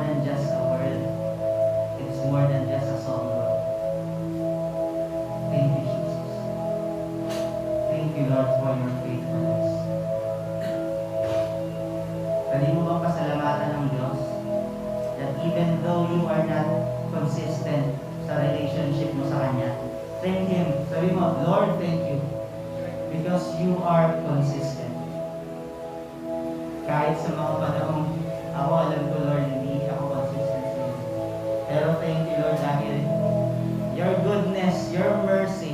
than just a word. It's more than just a song, Lord. Thank you, Jesus. Thank you, Lord, for your faithfulness. Pwede mo bang pasalamatan ng Diyos that even though you are not consistent sa relationship mo sa Kanya, thank Him. Sabi mo, Lord, thank you because you are consistent. Kahit sa mga panahon, ako alam ko, Lord, hindi ako consistent sa iyo. Pero thank you, Lord, dahil your goodness, your mercy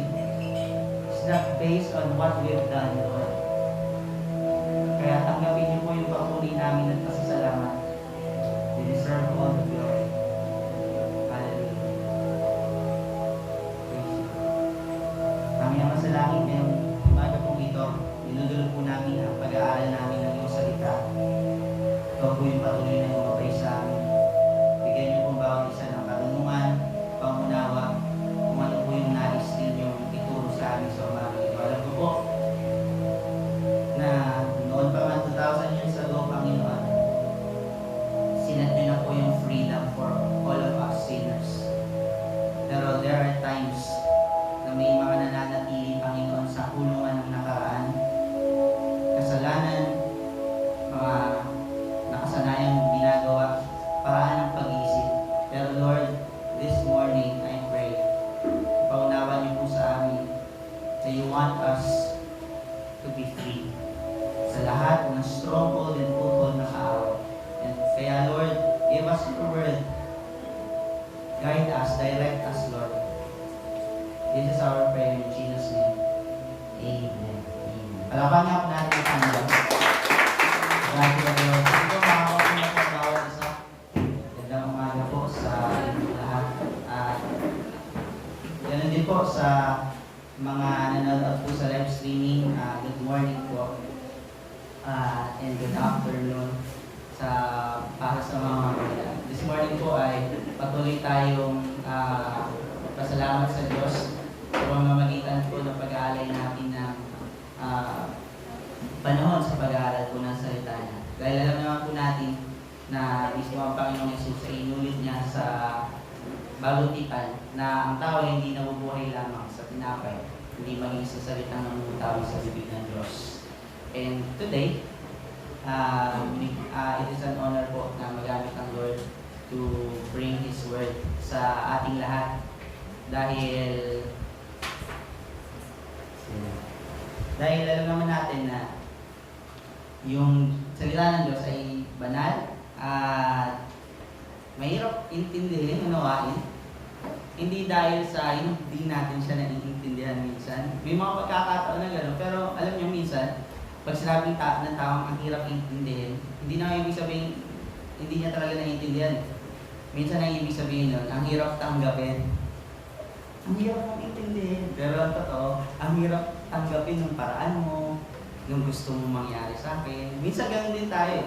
is not based on what we've done, Lord. Kaya tanggapin niyo po yung papuri namin at pasasalamat. We deserve all the glory. Hallelujah. Praise you. Aming Ama sa langit, ngayong umaga pong ito, dinudulog po namin ang pag-aaral namin ng iyong salita. Ikaw po yung patuloy na gumabay sa amin. Bigyan niyo po bawat isa ng karunungan, pangunawa, kung ano po yung nais ninyong ituro sa amin sa umaga ito. Alam ko po na noon pa man 2,000 years ago, Panginoon, sinat niyo na po yung freedom for all of us sinners. Pero there are times na may mga nananatili, Panginoon, sa kulungan ng nakaraan, kasalanan, mga nakasanayang ginagawa, paraan ng pag-iisip. Pero Lord, this morning, I pray, paunawa niyo po sa amin na you want us to be free sa lahat ng stronghold and foothold na kaaway. And kaya Lord, give us your word. Guide us, direct us, Lord. This is our prayer in Jesus' name. Amen. Palaban nga po natin ang Panginoon. Grabe ka, Lord. Ito, makakawin na po bawat isa. Gandang umaga po sa lahat. At ganun din po sa mga nanonood po sa live streaming. Good morning po. And good afternoon para sa mga mga. This morning po ay patuloy tayong pasalamat sa Diyos sa pamamagitan po ng pag-aalay natin ng panahon sa pag-aaral po ng salita niya. Dahil alam naman po natin na mismo ang Panginoong Yesus ay inulit niya sa balutikan na ang tao ay hindi nabubuhay lamang sa tinapay, hindi maging sa salita ng mutawi sa bibig ng Diyos. And today, it is an honor po na magamit ang Lord to bring His word sa ating lahat. Dahil alam naman natin na yung salita ng Diyos ay banal at mahirap intindihin, unawain. Hindi dahil sa hindi natin siya naiintindihan minsan. May mga pagkakataon na gano'n, pero alam niyo minsan, pag sinabing ng tawang ang hirap intindihin, hindi na ibig sabihin, hindi niya talaga naiintindihan. Minsan ang ibig sabihin nun, ang hirap tanggapin. Ang hirap mong intindihin. Pero ang totoo, ang hirap tanggapin ng paraan mo, yung gusto mong mangyari sa akin. Minsan gano'n din tayo.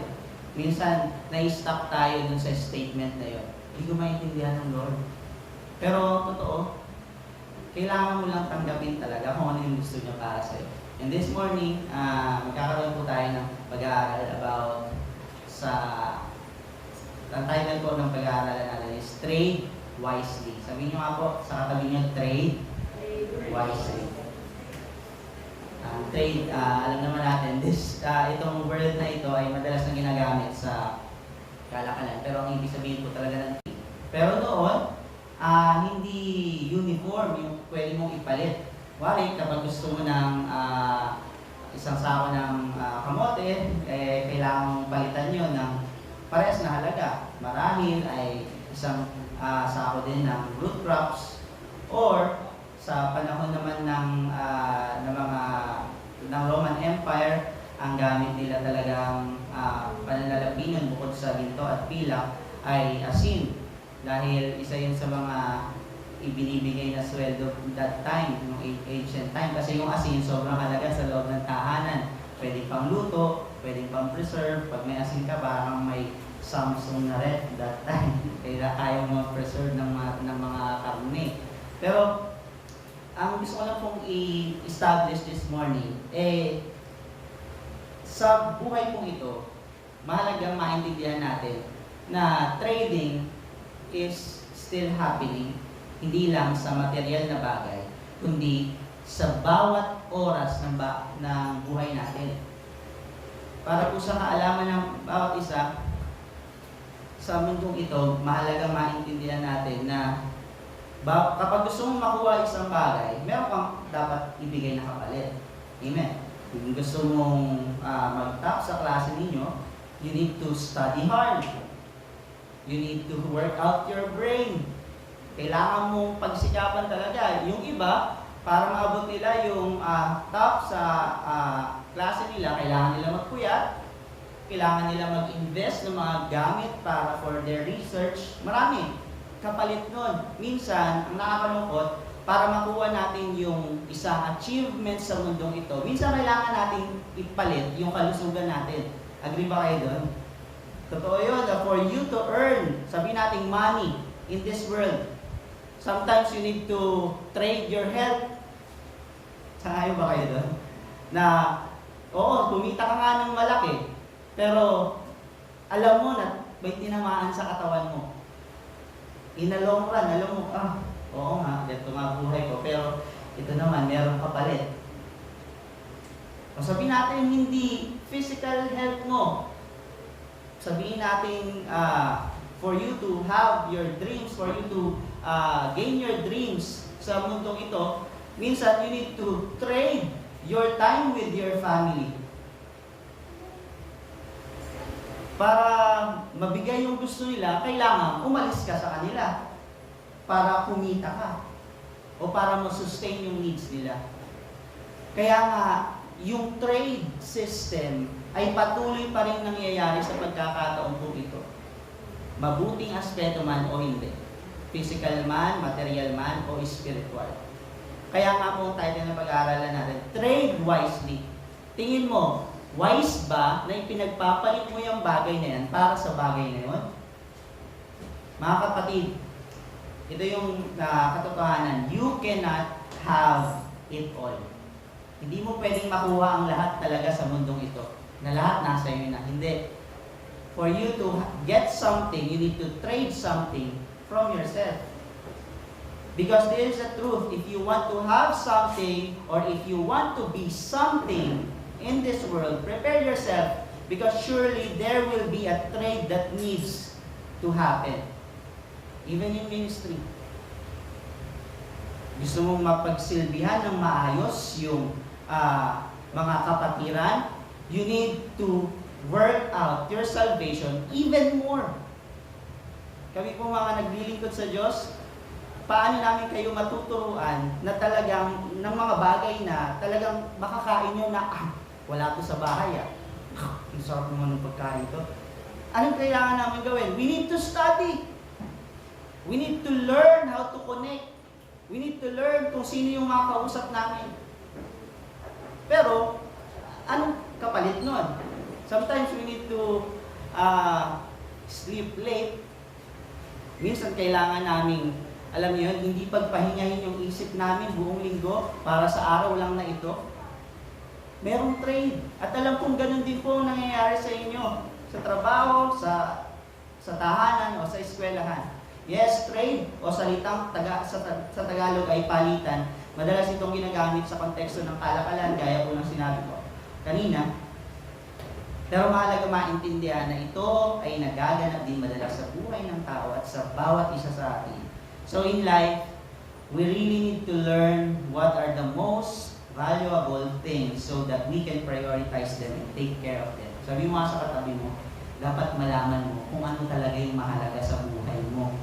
Minsan, na-stuck tayo dun sa statement na yun. Hindi ko maintindihan ng Lord. Pero totoo, kailangan mo lang tanggapin talaga kung ano yung gusto niya para sa'yo. And this morning, magkakaroon po tayo ng pag-aaral about ang title po ng pag-aaral natin is Trade Wisely. Sabihin nyo nga po sa katabi nyo, Trade Wisely. Trade, alam naman natin, itong word na ito ay madalas na ginagamit sa kalakalan. Pero ang ibig sabihin po talaga ng trade. Pero noon, hindi uniform yung pwede mong ipalit. Wari, kapag gusto mo ng isang sako ng kamote, kailangan mong palitan yun ng parehas na halaga. Marahil ay isang sako din ng root crops, or sa panahon naman ng Roman Empire, ang gamit nila talagang pananalapinan bukod sa ginto at pilak ay asin. Dahil isa yun sa mga ibinibigay na sweldo that time, yung ancient time. Kasi yung asin sobrang halaga sa loob ng tahanan. Pwede pang luto, pwede pang preserve. Pag may asin ka, parang may Samsung na red that time. Kaya kaya mo preserve ng mga karne. Pero ang gusto ko lang pong i-establish this morning, sa buhay pong ito, mahalagang maintindihan natin na trading is still happening, hindi lang sa material na bagay, kundi sa bawat oras ng buhay natin. Para po sa kaalaman ng bawat isa, sa mundong ito, mahalagang maintindihan natin na kapag gusto mong makuha isang bagay, meron kang dapat ibigay na kapalit. Amen. Kung gusto mong mag-top sa klase ninyo, you need to study hard. You need to work out your brain. Kailangan mong pagsikapan talaga. Yung iba, para maabot nila yung top sa klase nila, kailangan nila magpuyat, kailangan nila mag-invest ng mga gamit para for their research. Marami. Kapalit nun. Minsan, ang nakakalungkot, para makuha natin yung isang achievement sa mundong ito, minsan kailangan natin ipalit yung kalusugan natin. Agree ba kayo doon? Totoo yun, for you to earn, sabihin natin money in this world, sometimes you need to trade your health. Sangayon ba kayo doon? Na, oo, kumita ka nga ng malaki, pero alam mo na may tinamaan sa katawan mo. In the long run, alam mo, oo nga, dito nga buhay ko, pero ito naman, meron kapalit. O sabihin natin, hindi physical health mo. Sabihin natin, for you to have your dreams, for you to gain your dreams sa mundong ito, minsan you need to trade your time with your family. Para mabigay yung gusto nila, kailangan umalis ka sa kanila para kumita ka o para ma-sustain yung needs nila. Kaya nga, yung trade system ay patuloy pa rin nangyayari sa pagkakataon po ito. Mabuting aspeto man o hindi. Physical man, material man, o spiritual. Kaya nga po tayo na pag-aaralan natin, trade wisely. Tingin mo, wise ba na ipinagpapalit mo yung bagay na yan para sa bagay na yun? Mga kapatid, ito yung katotohanan. You cannot have it all. Hindi mo pwedeng makuha ang lahat talaga sa mundong ito. Na lahat nasa iyo na. Hindi. For you to get something, you need to trade something from yourself. Because there is a truth. If you want to have something, or if you want to be something in this world, prepare yourself, because surely there will be a trade that needs to happen. Even in ministry. Gusto mong mapagsilbihan ng maayos yung mga kapatiran, you need to work out your salvation even more. Kami po mga naglilingkod sa Diyos, paano namin kayo matuturuan na talagang ng mga bagay na talagang makakain nyo na wala to sa bahay ang sarap naman ng pagkain to. Anong kailangan namin gawin? We need to study. We need to learn how to connect. We need to learn kung sino yung mga kausap namin. Pero, anong kapalit nun? Sometimes we need to sleep late. Minsan kailangan namin, alam niyo yun, hindi pagpahingahin yung isip namin buong linggo para sa araw lang na ito. Merong trade. At alam kong ganun din po nangyayari sa inyo. Sa trabaho, sa tahanan, o sa eskwelahan. Yes, trade o salitang sa Tagalog ay palitan. Madalas itong ginagamit sa konteksto ng kalakalan, gaya po ng sinabi ko kanina. Pero mahalaga maintindihan na ito ay nagaganap din madalas sa buhay ng tao at sa bawat isa sa atin. So in life, we really need to learn what are the most valuable things so that we can prioritize them and take care of them. Sabi mo sa katabi mo, dapat malaman mo kung ano talaga yung mahalaga sa buhay mo.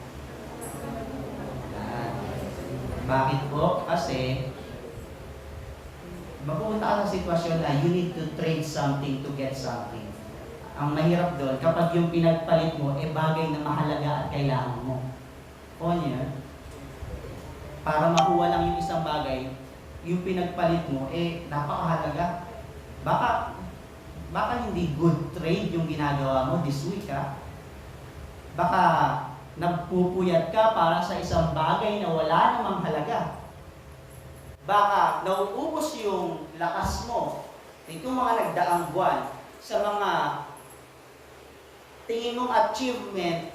Bakit po? Kasi mapupunta ka sa sitwasyon na you need to trade something to get something. Ang mahirap doon, kapag yung pinagpalit mo, bagay na mahalaga at kailangan mo. O niya, para makuha lang yung isang bagay, yung pinagpalit mo, napakahalaga. Baka hindi good trade yung ginagawa mo this week, Baka nagpupuyat ka para sa isang bagay na wala namang halaga. Baka nauubos yung lakas mo. Itong mga nagdaang buwan sa mga tingin mong achievement,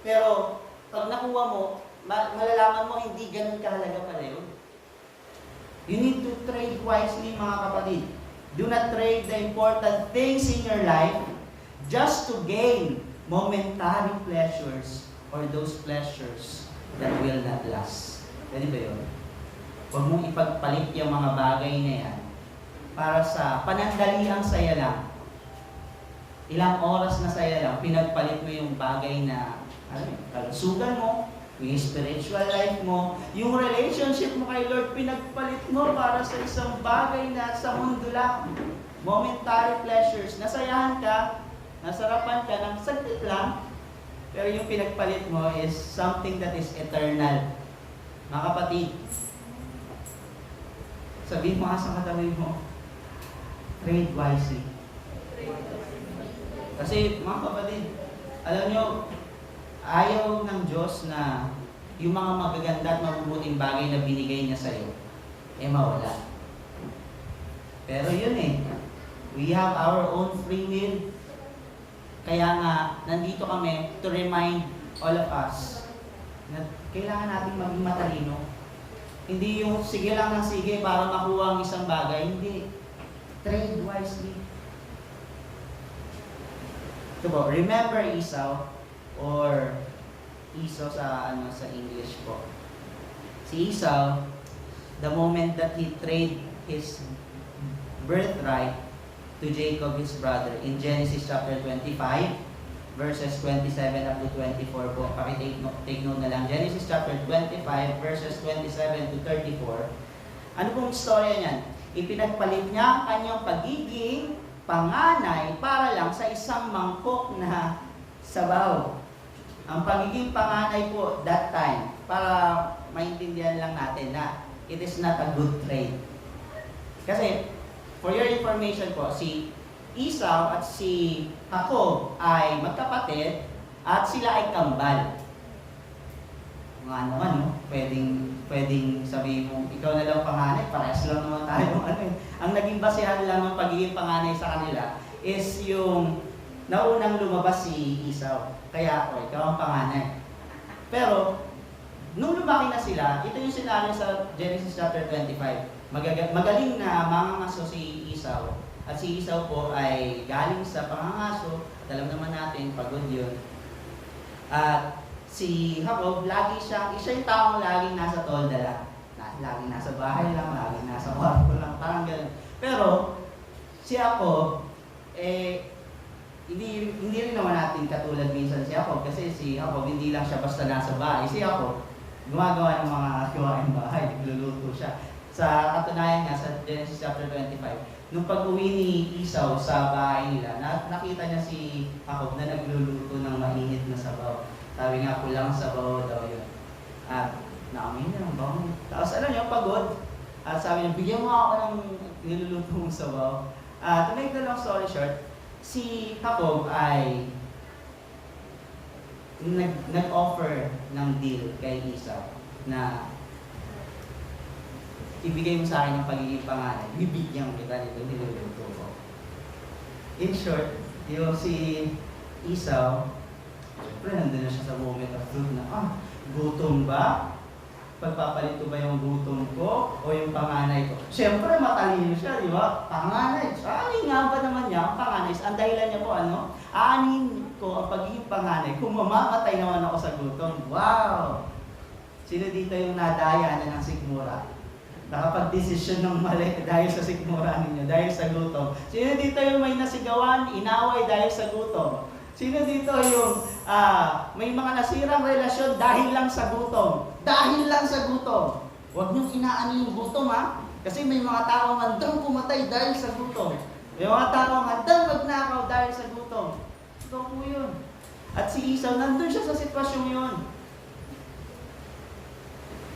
pero pag nakuha mo, malalaman mo hindi ganun kahalaga pala yun. You need to trade wisely, mga kapatid. Do not trade the important things in your life just to gain momentary pleasures or those pleasures that will not last. Pwede ba yun? Huwag mong ipagpalit yung mga bagay na yan para sa panandaliang saya lang. Ilang oras na saya lang, pinagpalit mo yung bagay na kalusugan mo, yung spiritual life mo, yung relationship mo kay Lord, pinagpalit mo para sa isang bagay na sa mundo lang. Momentary pleasures. Nasayahan ka, nasarapan ka ng saglit lang, pero yung pinagpalit mo is something that is eternal. Mga kapatid, sabihin mo sa katabi mo, trade wisely. Kasi mga kapatid, alam nyo, ayaw ng Diyos na yung mga magaganda at mabubuting bagay na binigay niya sa'yo, mawala. Pero yun we have our own free will. Kaya nga, nandito kami to remind all of us na kailangan natin maging matalino. Hindi yung sige lang ng sige para makuha ang isang bagay. Hindi. Trade wisely. Ito po, remember Esau, or Esau sa English po. Si Esau, the moment that he trade his birthright to Jacob his brother in Genesis chapter 25 verses 27 up to 24 po. Take note na lang. Genesis chapter 25 verses 27 to 34. Ano pong istorya niyan? Ipinagpalit niya ang kanyang pagiging panganay para lang sa isang mangkok na sabaw. Ang pagiging panganay po that time, para maintindihan lang natin na it is not a good trade. Kasi, for your information po, si Esau at si Jacob ay magkapatid at sila ay kambal. Mga naman, pwedeng sabihin mo, ikaw na lang panganay, parehas lang naman tayo. Ang naging basehan lang ng pagiging panganay sa kanila is yung naunang lumabas si Esau. Kaya ako, ikaw ang panganay. Pero, nung lumaki na sila, ito yung scenario sa Genesis chapter 25. Magaling na mangangaso si Esau. At si Esau po ay galing sa pangangaso. At alam naman natin, pagod yun. At si Jacob, siya yung taong laging nasa tolda lang. Laging nasa bahay lang, laging nasa kwarto lang, parang gano'n. Pero, si Jacob, hindi rin naman natin katulad minsan si Jacob. Kasi si Jacob, hindi lang siya basta nasa bahay. Si Jacob, gumagawa ng mga gawaing bahay, nagluluto siya. Sa katunayan nga, sa Genesis chapter 25, nung pag-uwi ni Esau sa bahay nila, nakita niya si Jacob na nagluluto ng mainit na sabaw. Sabi nga, kulang sabaw daw yun. At naamin niya ng bango. Tapos alam niyo, pagod. At sabi niya, bigyan mo ako ng niluluto mong sabaw. To make the long story short, si Jacob ay nag-offer ng deal kay Esau na ibigay mo sa akin ang pagiging panganay, bibigyan kita nito niluluto ko. In short, yung si Esau, siyempre nandun na siya sa moment of truth na, gutom ba? Pagpapalit ko ba yung gutom ko o yung panganay ko? Siyempre matalino siya, di ba? Panganay. Aanin nga ba naman niya ang panganay? Ang dahilan niya po, aanin ko ang pagiging panganay kung mamamatay naman ako sa gutom. Wow! Sino dito yung nadaya na ng sikmura? Nakapag-desisyon ng mali dahil sa sikmura ninyo, dahil sa gutom. Sino dito yung may nasigawan, inaway dahil sa gutom? Sino dito yung may mga nasirang relasyon dahil lang sa gutom? Dahil lang sa gutom. Huwag niyong inaano yung gutom Kasi may mga taong handang pumatay dahil sa gutom. May mga taong handang magnakaw dahil sa gutom. Ito po yun. At si Esau, nandun siya sa sitwasyong yun.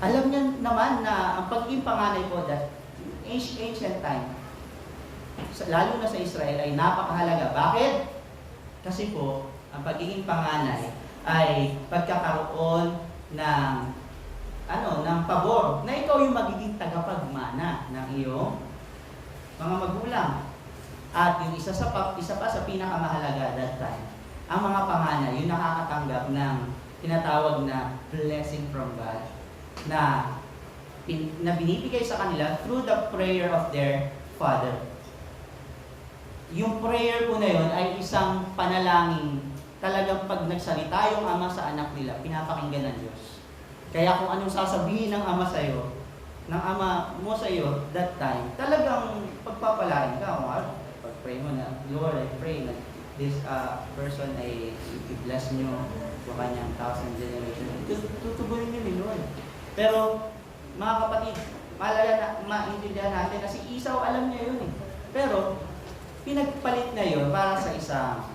Alam niya naman na ang pagiging panganay po that ancient time, lalo na sa Israel, ay napakahalaga. Bakit? Kasi po, ang pagiging panganay ay pagkakaroon ng pabor na ikaw yung magiging tagapagmana ng iyong mga magulang. At yung isa pa sa pinakamahalaga that time ang mga panganay, yung nakakatanggap ng tinatawag na blessing from God na binibigay sa kanila through the prayer of their father. Yung prayer po na yun ay isang panalangin. Talagang pag nagsalita yung ama sa anak nila, pinapakinggan ng Diyos. Kaya kung anong sasabihin ng ama sa iyo, ng ama mo sa iyo that time, talagang pagpapalain ka. Kung ano, pag-pray mo na, Lord, I pray na this person ay i-bless nyo sa kanyang 1,000 generation. Tutubuhin nyo ni Lord. Pero, mga kapatid, maintindihan natin na si Esau, alam niya yun eh. Pero, pinagpalit na yun para sa isang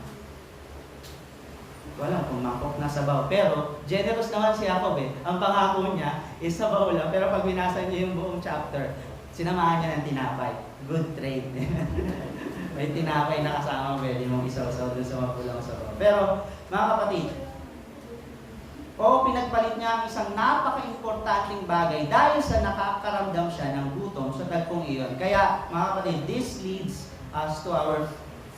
walang pumangkok na sabaw. Pero, generous naman si Jacob eh. Ang pangako niya is sabaw lang. Pero pag binasa niyo yung buong chapter, sinamahan niya ng tinapay. Good trade. May tinapay na kasama, pwede mong isaw-saw dun sa mapulang sabaw. Pero, mga kapatid, pinagpalit niya ang isang napaka-importanting bagay dahil sa nakakaramdam siya ng gutom sa tagpong iyon. Kaya, mga kapatid, this leads us to our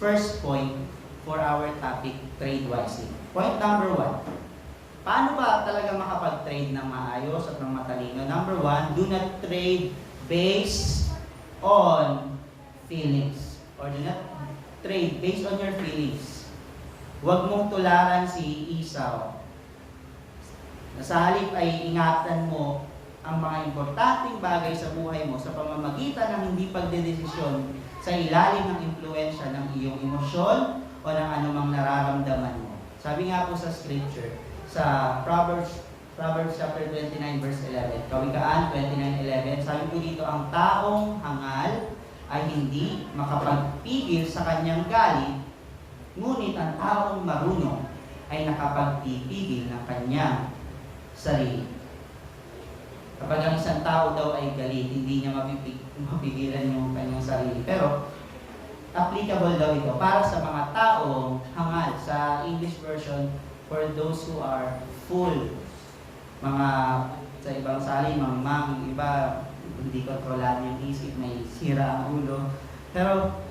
first point for our topic, trade wisely. Point number 1. Paano ba talaga makapag-trade ng maayos at ng matalino? Number 1, do not trade based on feelings. Or do not trade based on your feelings. Huwag mong tularan si Esau. Sa halip ay ingatan mo ang mga importanteng bagay sa buhay mo sa pamamagitan ng hindi pagdedesisyon sa ilalim ng impluensya ng iyong emosyon o ng anumang nararamdaman mo. Sabi nga po sa scripture, sa Proverbs chapter 29 verse 11, Kawikaan 29:11, sabi po dito, ang taong hangal ay hindi makapagpigil sa kanyang galit, ngunit ang taong marunong ay nakapagpipigil ng kanyang sarili. Kapag ang isang tao daw ay galit, hindi niya mapigilan yung kanyang sarili. Pero, applicable daw ito para sa mga taong hangal. Sa English version, for those who are full. Mga sa ibang salin, mang iba, hindi kontrolado yung isip, may sira ang ulo. Pero,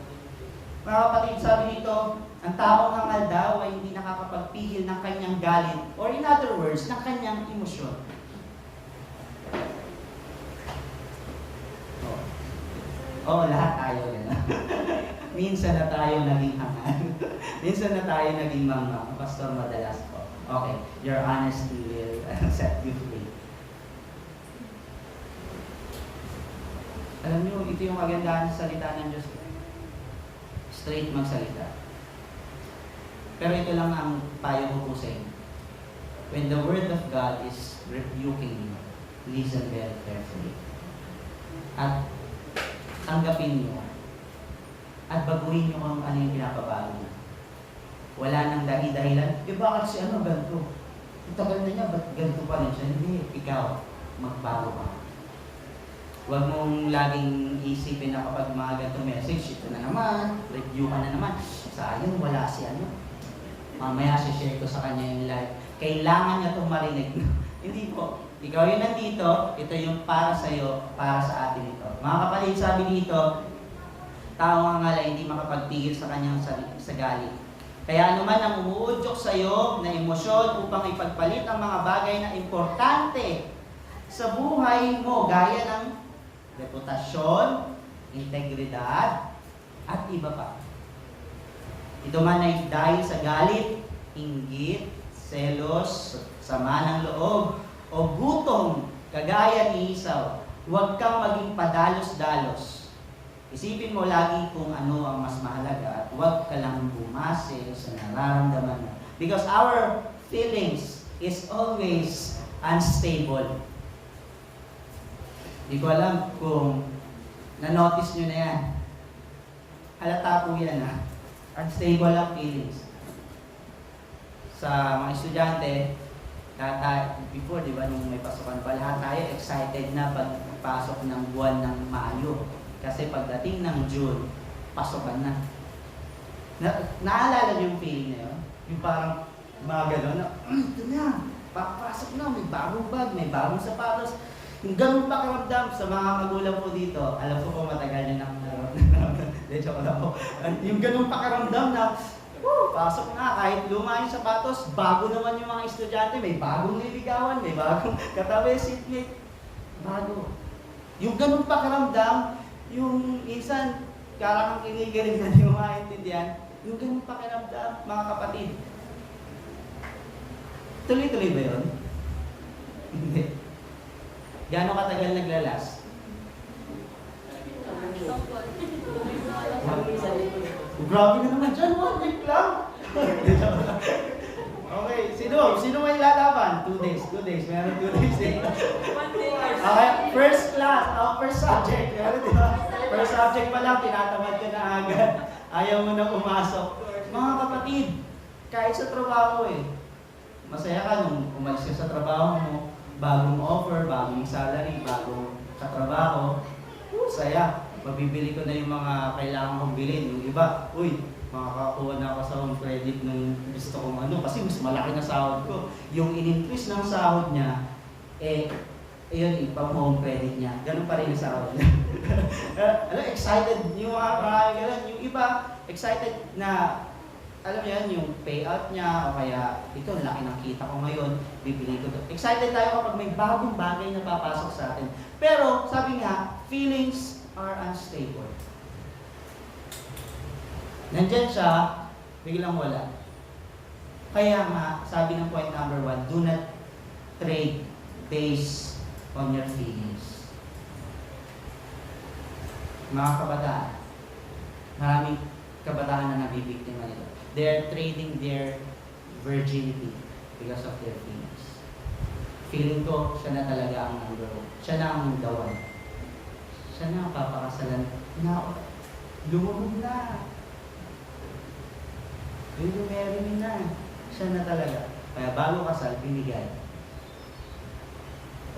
mga kapatid, sabi nito, ang taong hangal daw ay hindi nakakapagpigil ng kanyang galit, or in other words, ng kanyang emosyon. Lahat tayo yan. Minsan na tayo naging hangal. Minsan na tayo naging mama. Pastor, madalas po. Okay, your honesty will set you free. Alam niyo, ito yung kagandahan sa salita ng Diyos. Straight magsalita. Pero ito lang ang payo ko po sa inyo. When the Word of God is rebuking you, listen very carefully. At tanggapin nyo. At baguhin nyo kung ano yung pinapabago nyo. Wala nang dahilan. Bakit si ganito? Tagal na niya, ba't ganito pa rin siya? Hindi, ikaw, magbago ka. Huwag mong laging isipin na kapag mga ganitong message, ito na naman, review ka na naman. Sayang, wala si mamaya share ko sa kanya yung live. Kailangan niya itong marinig. Hindi po. Ikaw yung nandito, ito yung para sa'yo, para sa atin ito. Mga kapatid, sabi dito, tao nga nga hindi makapagpigil sa kanyang sa galit. Kaya anuman ang umuudyok sa iyo na emosyon upang ipagpalit ang mga bagay na importante sa buhay mo, gaya ng reputasyon, integridad, at iba pa. Ito man ay dahil sa galit, inggit, selos, sama ng loob, o gutom, kagaya ni Esau. Huwag kang maging padalos-dalos. Isipin mo lagi kung ano ang mas mahalaga at huwag ka lang bumase sa nararamdaman mo. Because our feelings is always unstable. Hindi ko alam kung na-notice nyo na yan. Halata po yan Unstable ang feelings. Sa mga estudyante, before, di ba, nung may pasukan pa, lahat tayo excited na pagpasok ng buwan ng Mayo. Kasi pagdating ng June, pasukan na. Naalala niyo yung feeling na yun? Yung parang mga gano'n na, ito na, papasok na, may bagong bag, may bagong sapatos. Yung ganun pakiramdam sa mga magulang po dito, alam ko matagal nyo na yung ganun pakiramdam na Pasok na, kahit luma yung sapatos, bago naman yung mga estudyante, may bagong niligawan, may bagong katabi, seatmate, bago. Yung ganun pakiramdam, yung minsan, karang kinikilig na di mo maintindihan, yung ganun pakiramdam, mga kapatid. Tuloy-tuloy ba yun? Hindi. Gano'ng katagal naglalas? Grabe na naman dyan, 1 week lang. Okay, sino may lalaban? 2 days, 2 days. Meron 2 days eh. Okay, first class, first subject. Meron, di ba? First subject pa lang, tinatamad ka na agad. Ayaw mo na pumasok. Mga kapatid, kahit sa trabaho masaya ka nung umalis ka sa trabaho mo, bagong offer, bagong salary, bagong katrabaho, saya. Mabibili ko na yung mga kailangan kong bilhin. Yung iba, makakakuha na ako sa home credit ng gusto kong kasi mas malaki na sahod ko. Yung in-increase ng sahod niya, yun, ipang home credit niya. Ganun pa rin yung sahod niya. Excited yung mga ganun. Yung iba, excited na, alam mo yan, yung payout niya, o kaya, ito, laki ng kita ko ngayon, bibili ko to. Excited tayo kapag may bagong bagay na papasok sa atin. Pero, sabi nga, feelings are unstable. Nandyan siya, biglang wala. Kaya nga, sabi ng point number 1, do not trade based on your feelings. Mga kabataan, maraming kabataan na nabibiktima nito. They are trading their virginity because of their feelings. Feeling ko, siya na talaga ang number 1. Siya na ang the one. Siya na ang papakasalan. Lumubog na. Marry na. Siya na talaga. Kaya bago kasal, binigay.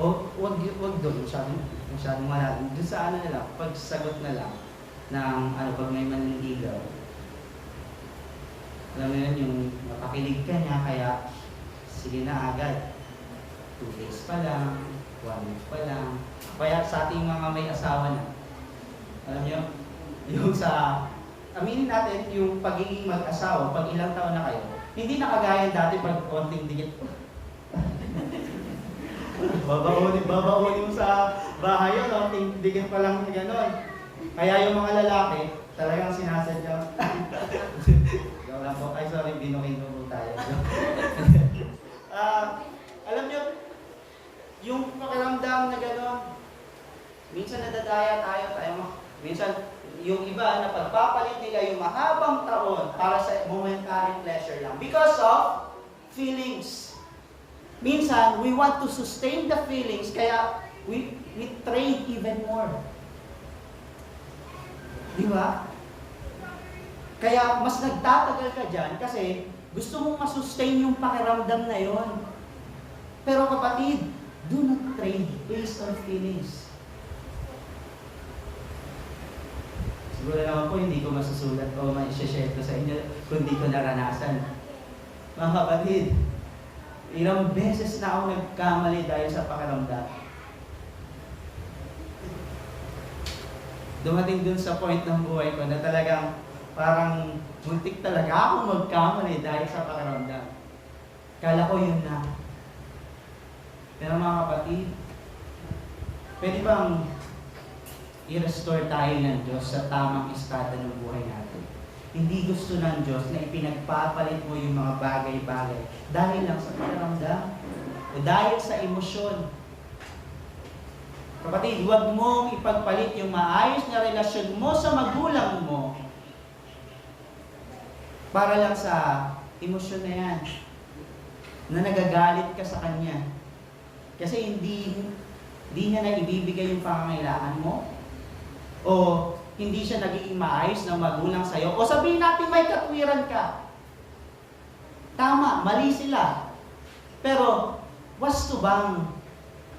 O, wag doon. Masyadong malalim. Doon sa na lang, pagsagot na lang ng pag may maniligaw. Alam mo yun, yung mapakilig ka niya, kaya sige na agad. 2 days pa lang, 1 week pa lang. Kaya sa ating mga may asawa na, alam niyo, yung aminin natin, yung pagiging mag-asawa, pag ilang taon na kayo, hindi na kagaya dati pag konting dikit. babaunin mo sa bahay yun, konting dikit pa lang gano'n. Kaya yung mga lalaki, talagang sinasadya. Ay, sorry, binukin ko po tayo. Alam niyo, yung pakiramdam na gano'n, minsan nadadaya tayo, minsan yung iba na pagpapalit nila yung mahabang taon para sa momentary pleasure lang because of feelings. Minsan, we want to sustain the feelings, kaya we trade even more. Di ba? Kaya mas nagtatagal ka dyan kasi gusto mong masustain yung pakiramdam na yon. Pero kapatid, do not trade based on feelings. Siguro naman po hindi ko masusulat o ma-share ko sa inyo kung di ko naranasan. Mga kapatid, ilang beses na ako nagkamali dahil sa pakiramdam. Dumating dun sa point ng buhay ko na talagang parang muntik talaga ako magkamali dahil sa pakiramdam. Kala ko yun na. Pero mga kapatid, pwede bang i-restore tayo ng Diyos sa tamang estado ng buhay natin? Hindi gusto ng Diyos na ipinagpapalit mo yung mga bagay-bagay dahil lang sa pakiramdam o dahil sa emosyon. Kapatid, huwag mong ipagpalit yung maayos na relasyon mo sa magulang mo para lang sa emosyon na yan, na nagagalit ka sa kanya. Kasi hindi niya na ibibigay yung pangangailangan mo, o hindi siya nagiging maayos na magulang sa'yo, o sabihin natin may katwiran ka. Tama, mali sila. Pero, wasto bang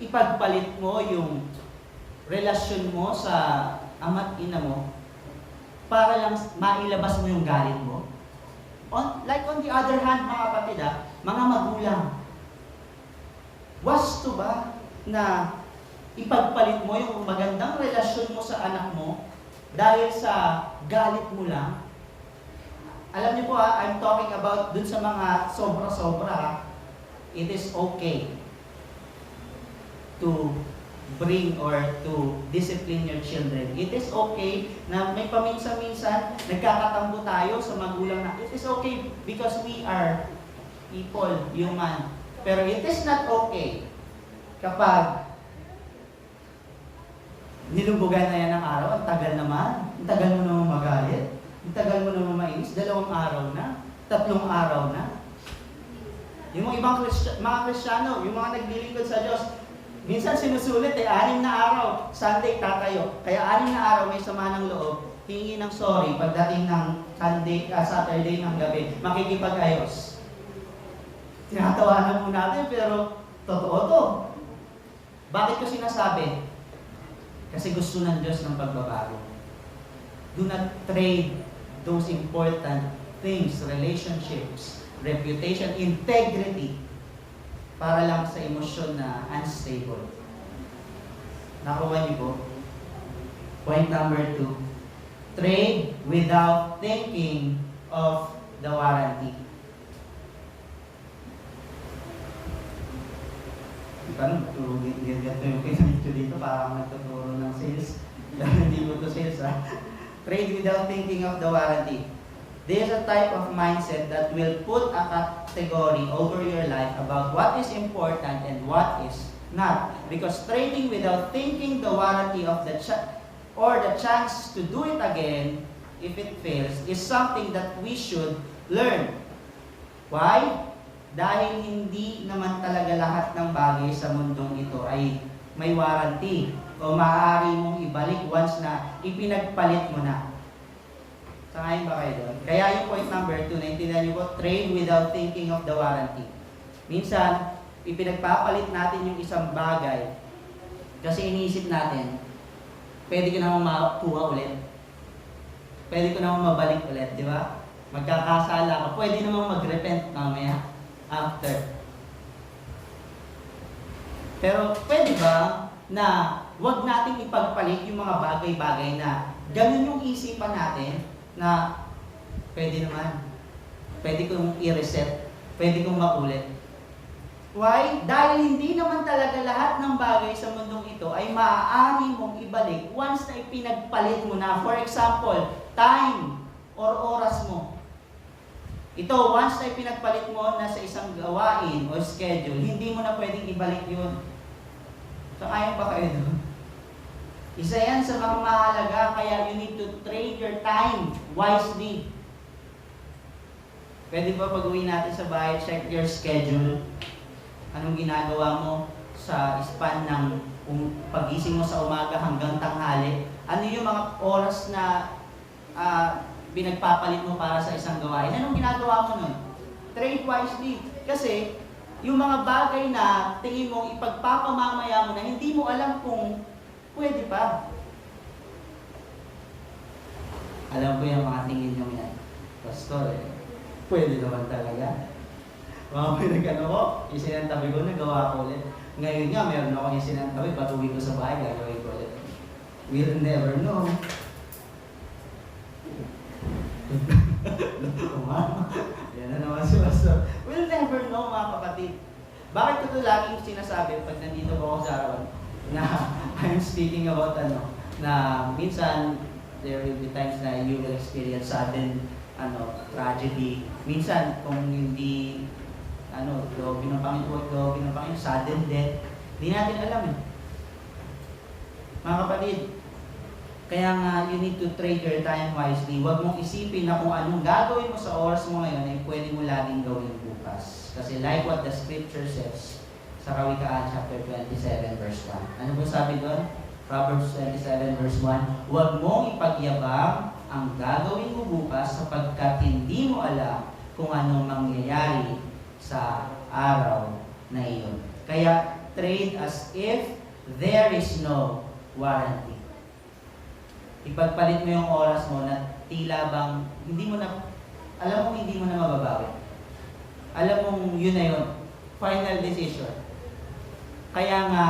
ipagpalit mo yung relasyon mo sa ama't ina mo para lang mailabas mo yung galit mo? On the other hand, mga kapatid, mga magulang, wasto ba na ipagpalit mo yung magandang relasyon mo sa anak mo dahil sa galit mo lang? Alam niyo po I'm talking about dun sa mga sobra-sobra. It is okay to bring or to discipline your children. It is okay na may paminsan-minsan nagkakatambo tayo sa magulang na it is okay because we are people, human. Pero it is not okay kapag nilumbugan na yan ng araw, ang tagal naman. Ang tagal mo naman magalit. Ang tagal mo naman mainis. 2 araw na. 3 araw na. Yung mga ibang mga Kristiyano, yung mga naglilingkod sa Diyos, minsan sinusulit 6 na araw, Sunday tatayo. Kaya 6 na araw may sama ng loob, hingi ng sorry pagdating ng Saturday ng gabi, makikipag-ayos. Tinatawanan mo natin pero totoo to. Bakit ko sinasabi? Kasi gusto ng Diyos ng pagbabago. Do not trade those important things, relationships, reputation, integrity, para lang sa emosyon na unstable. Nakuha niyo po? Point number 2. Trade without thinking of the warranty. Paano matulogin ganito yung kinamito dito para magtuturo ng sales? Hindi mo to sales ha? Trade without thinking of the warranty. There's a type of mindset that will put a category over your life about what is important and what is not. Because trading without thinking the warranty of the chance to do it again if it fails is something that we should learn. Why? Dahil hindi naman talaga lahat ng bagay sa mundong ito ay may warranty o maaari mong ibalik once na ipinagpalit mo na. Sangayon ba kayo doon? Kaya yung point number 2, naintindihan niyo po, trade without thinking of the warranty. Minsan, ipinagpapalit natin yung isang bagay kasi iniisip natin, pwede ko namang makuha ulit. Pwede ko namang mabalik ulit, di ba? Magkakasala ka, pwede namang mag-repent mamaya after. Pero pwede ba na wag nating ipagpalit yung mga bagay-bagay na ganun yung isipan natin na pwede naman. Pwede kong i-reset. Pwede kong maulit. Why? Dahil hindi naman talaga lahat ng bagay sa mundong ito ay maaari mong ibalik once na ipinagpalit mo na. For example, time or oras mo. Ito, once na ipinagpalit mo na sa isang gawain o schedule, hindi mo na pwedeng ibalik yun. So, kaya ba kayo doon? Isa yan sa mga mahalaga, kaya you need to trade your time wisely. Pwede ba pag-uwi natin sa bahay, check your schedule? Anong ginagawa mo sa span ng pagising mo sa umaga hanggang tanghali? Ano yung mga oras na binagpapalit mo para sa isang gawain? Anong ginagawa mo nun? Trade wisely. Kasi, yung mga bagay na tingin mo ipagpapamamaya mo na hindi mo alam kung pwede pa. Alam ko yung mga tingin nyo yan. Pastor, pwede naman talaga. Mga pinagano ko, isinantabi ko, nagawa ko ulit. Ngayon nga, meron ako isinantabi, patuwi ko sa bahay, gagawin ko ulit. We'll never know. Yan na naman si Pastor. We'll never know, mga kapatid. Bakit ko ito laging sinasabi pag nandito ko ako sa arawan na I'm speaking about na minsan there will be times na you will experience sudden tragedy. Minsan kung hindi loobin ng Panginoon, sudden death, hindi natin alam eh. Mga kapatid, kaya nga, you need to trade your time wisely. Huwag mong isipin na kung anong gagawin mo sa oras mo ngayon ay pwede mo laging gawin bukas. Kasi like what the scripture says sa Kawikaan chapter 27 verse 1. Ano po sabi doon? Proverbs 27 verse 1. Huwag mong ipagyabang ang gagawin mo bukas sapagkat hindi mo alam kung anong mangyayari sa araw na iyon. Kaya trade as if there is no warranty. Ipagpalit mo yung oras mo na tila bang hindi mo na, alam mo hindi mo na mababawi. Alam mo yun na yun. Final decision. Kaya nga,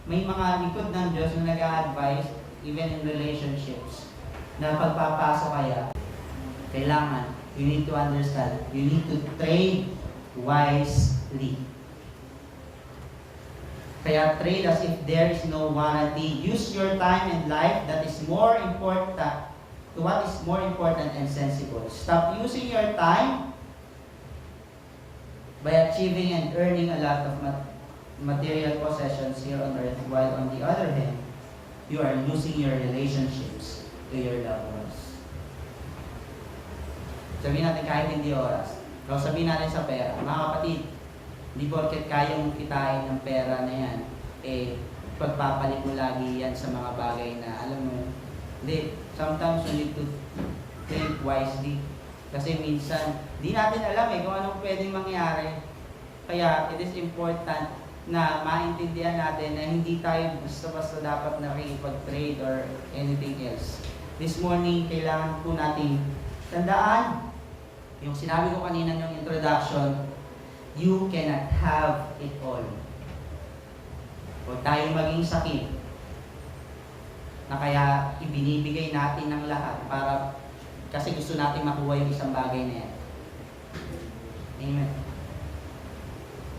may mga likod ng Diyos na nag-a-advise, even in relationships, na pagpapasok kaya, kailangan You need to understand. You need to trade wisely. Kaya trade as if there is no warranty. Use your time and life that is more important to what is more important and sensible. Stop using your time by achieving and earning a lot of material possessions here on earth, while on the other hand, you are losing your relationships to your loved ones. Sabihin natin kahit hindi oras. Kung sabihin natin sa pera, mga kapatid, hindi porket kaya mong kitain ng pera na yan, pagpapalit mo lagi yan sa mga bagay na, alam mo, hindi, sometimes you need to think wisely. Kasi minsan, di natin alam kung anong pwedeng mangyari. Kaya, it is important na maintindihan natin na hindi tayo basta-basta dapat nakikipag-trade or anything else. This morning, kailangan po natin tandaan, yung sinabi ko kanina yung introduction, you cannot have it all. Huwag tayong maging sakit na kaya ibinibigay natin ng lahat para kasi gusto natin makuha yung isang bagay na yan. Amen.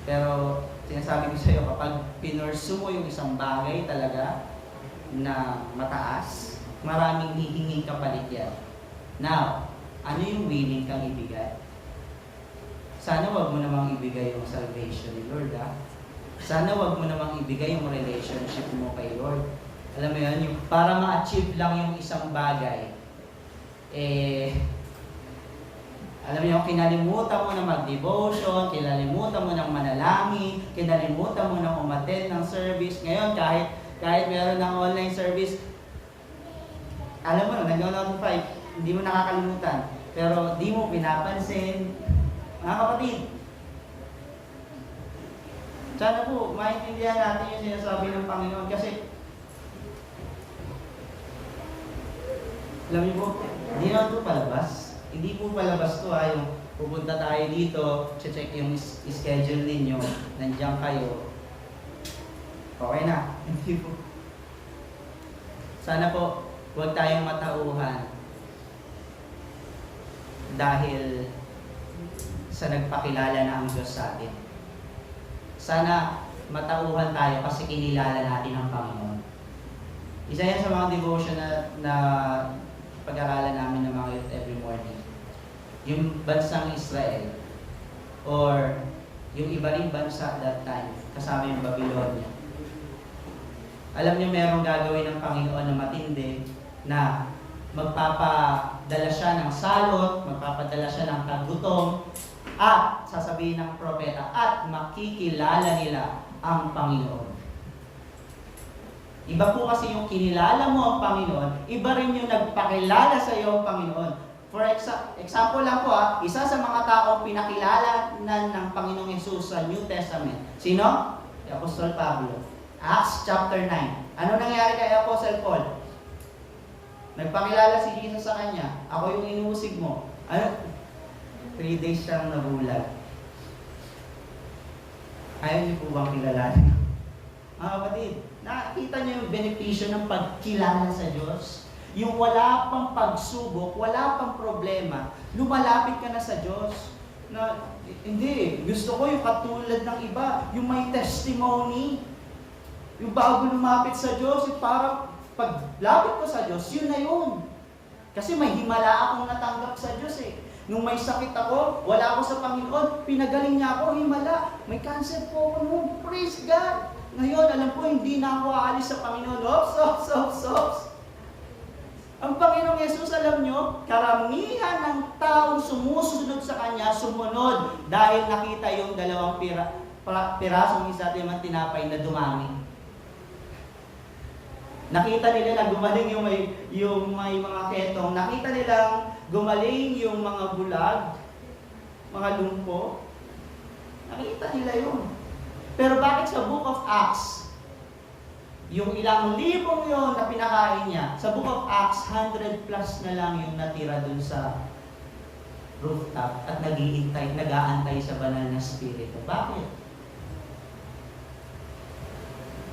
Pero sinasabi ko sa iyo, kapag pinursu mo yung isang bagay talaga na mataas, maraming hihinging kapalit yan. Now, ano yung willing kang ibigay? Sana wag mo namang ibigay yung salvation ni Lord, Sana wag mo namang ibigay yung relationship mo kay Lord. Alam mo yun, yung para ma-achieve lang yung isang bagay, alam mo yung kinalimutan mo na mag-devotion, kinalimutan mo ng manalangin, kinalimutan mo ng umattend ng service. Ngayon, kahit meron ng online service, alam mo, nag-notify, hindi mo nakakalimutan. Pero di mo pinapansin. Mga kapatid, sana po, maintindihan natin yung sinasabi ng Panginoon kasi alam niyo po, hindi na ito palabas. Hindi po palabas ito yung pupunta tayo dito, check yung schedule ninyo, nandiyan kayo. Okay na. Hindi po. Sana po, huwag tayong matauhan dahil sa nagpakilala na ang Diyos sa atin. Sana matauhan tayo kasi kinilala natin ang Panginoon. Isa yan sa mga devotion na pag-aralan namin ng mga youth every morning. Yung bansang Israel or yung iba ring bansa at that time, kasama yung Babylonia. Alam niyo merong gagawin ng Panginoon na matindi na magpapadala siya ng salot, magpapadala siya ng tagutom, at sasabihin ng propeta, at makikilala nila ang Panginoon. Iba po kasi yung kinilala mo ang Panginoon, iba rin yung nagpakilala sa iyo ang Panginoon. For example lang po, isa sa mga taong pinakilala ng Panginoong Hesus sa New Testament. Sino? Si Apostol Pablo. Acts chapter 9. Ano nangyari kay Apostle Paul? Nagpakilala si Jesus sa kanya. Ako yung inuusig mo. Ano? 3 days siyang nabulag. Ayaw niyo po bang kilalanin? Mga kapatid, nakita niyo yung benepisyo ng pagkilala sa Diyos? Yung wala pang pagsubok, wala pang problema, lumalapit ka na sa Diyos. Na, hindi, gusto ko yung katulad ng iba, yung may testimony. Yung bago lumapit sa Diyos, yung parang paglapit ko sa Diyos, yun na yun. Kasi may himala akong natanggap sa Diyos Nung may sakit ako, wala ako sa Panginoon, pinagaling niya ako, himala. May cancer po ako noon. Praise God! Ngayon, alam ko, hindi na ako aalis sa Panginoon. Ops. Ang Panginoong Yesus, alam nyo, karamihan ng taong sumusunod sa Kanya, sumunod dahil nakita yung dalawang pirasong isa't limang tinapay na dumami. Nakita nila na gumaling yung may mga ketong. Nakita nilang gumaling yung mga bulag, mga lumpo. Nakita nila yun. Pero bakit sa Book of Acts, yung ilang libong yun na pinakain niya, sa Book of Acts, 100 plus na lang yung natira dun sa rooftop at nag-aantay sa banal na spirito. Bakit?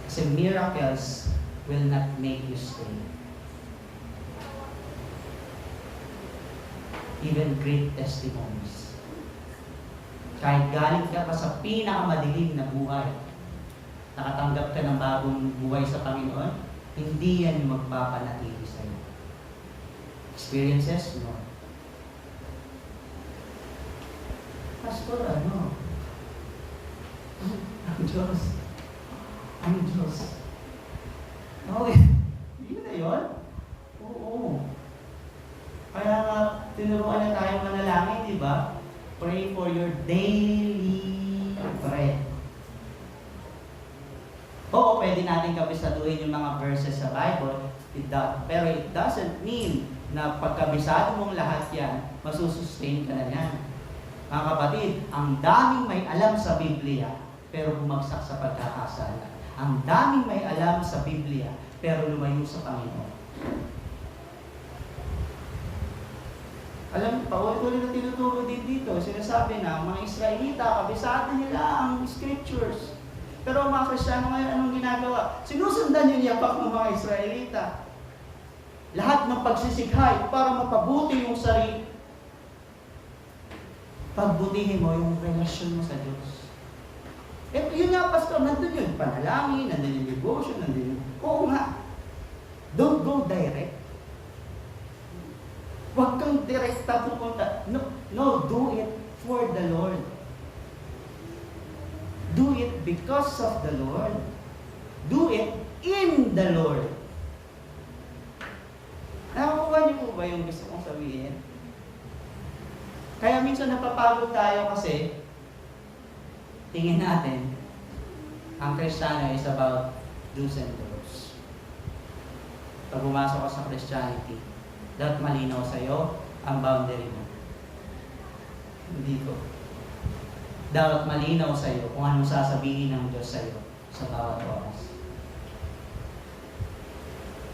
Kasi miracles will not make you stay. even great testimonies. Kahit galing ka pa sa pinakamadilim na buhay, nakatanggap ka ng bagong buhay sa Panginoon, hindi yan yung magpapanatili sa'yo. Experiences? No. Pastor, ano? Ang Diyos. Ang Diyos. Okay. Hindi na yun? Oo. Kaya nga, tinuruan na tayo manalangin, di ba? Pray for your daily bread. Oo, pwede natin kabisaduhin yung mga verses sa Bible, pero it doesn't mean na pagkabisado mong lahat yan, masusustain ka na yan. Mga kapatid, ang daming may alam sa Biblia, pero bumagsak sa pagkakasala. Ang daming may alam sa Biblia, pero lumayo sa Panginoon. Alam, paulit-ulit na tinuturo din dito, sinasabi na mga Israelita, kabisado nila ang scriptures. Pero mga Kristiyano ngayon, anong ginagawa? Sinusundan yung yapak ng mga Israelita. Lahat ng pagsisikhay para mapabuti yung sarili. Pagbutihin mo yung relasyon mo sa Diyos. Yun nga, Pastor, nandun yun. Panalangin, nandun yung devotion, nandun yung... Oo nga. Don't go direct. Huwag kang direkta pupunta. No, do it for the Lord. Do it because of the Lord. Do it in the Lord. Nakakuha niyo po ba yung gusto kong sabihin? Kaya minsan napapagod tayo kasi tingin natin ang Kristiyano is about do's and don'ts. Pag pumasok ka sa Christianity, dapat malinaw sa'yo ang boundary mo. Hindi ko. Dapat malinaw sa'yo kung anong sasabihin ng Diyos sa'yo sa bawat oras.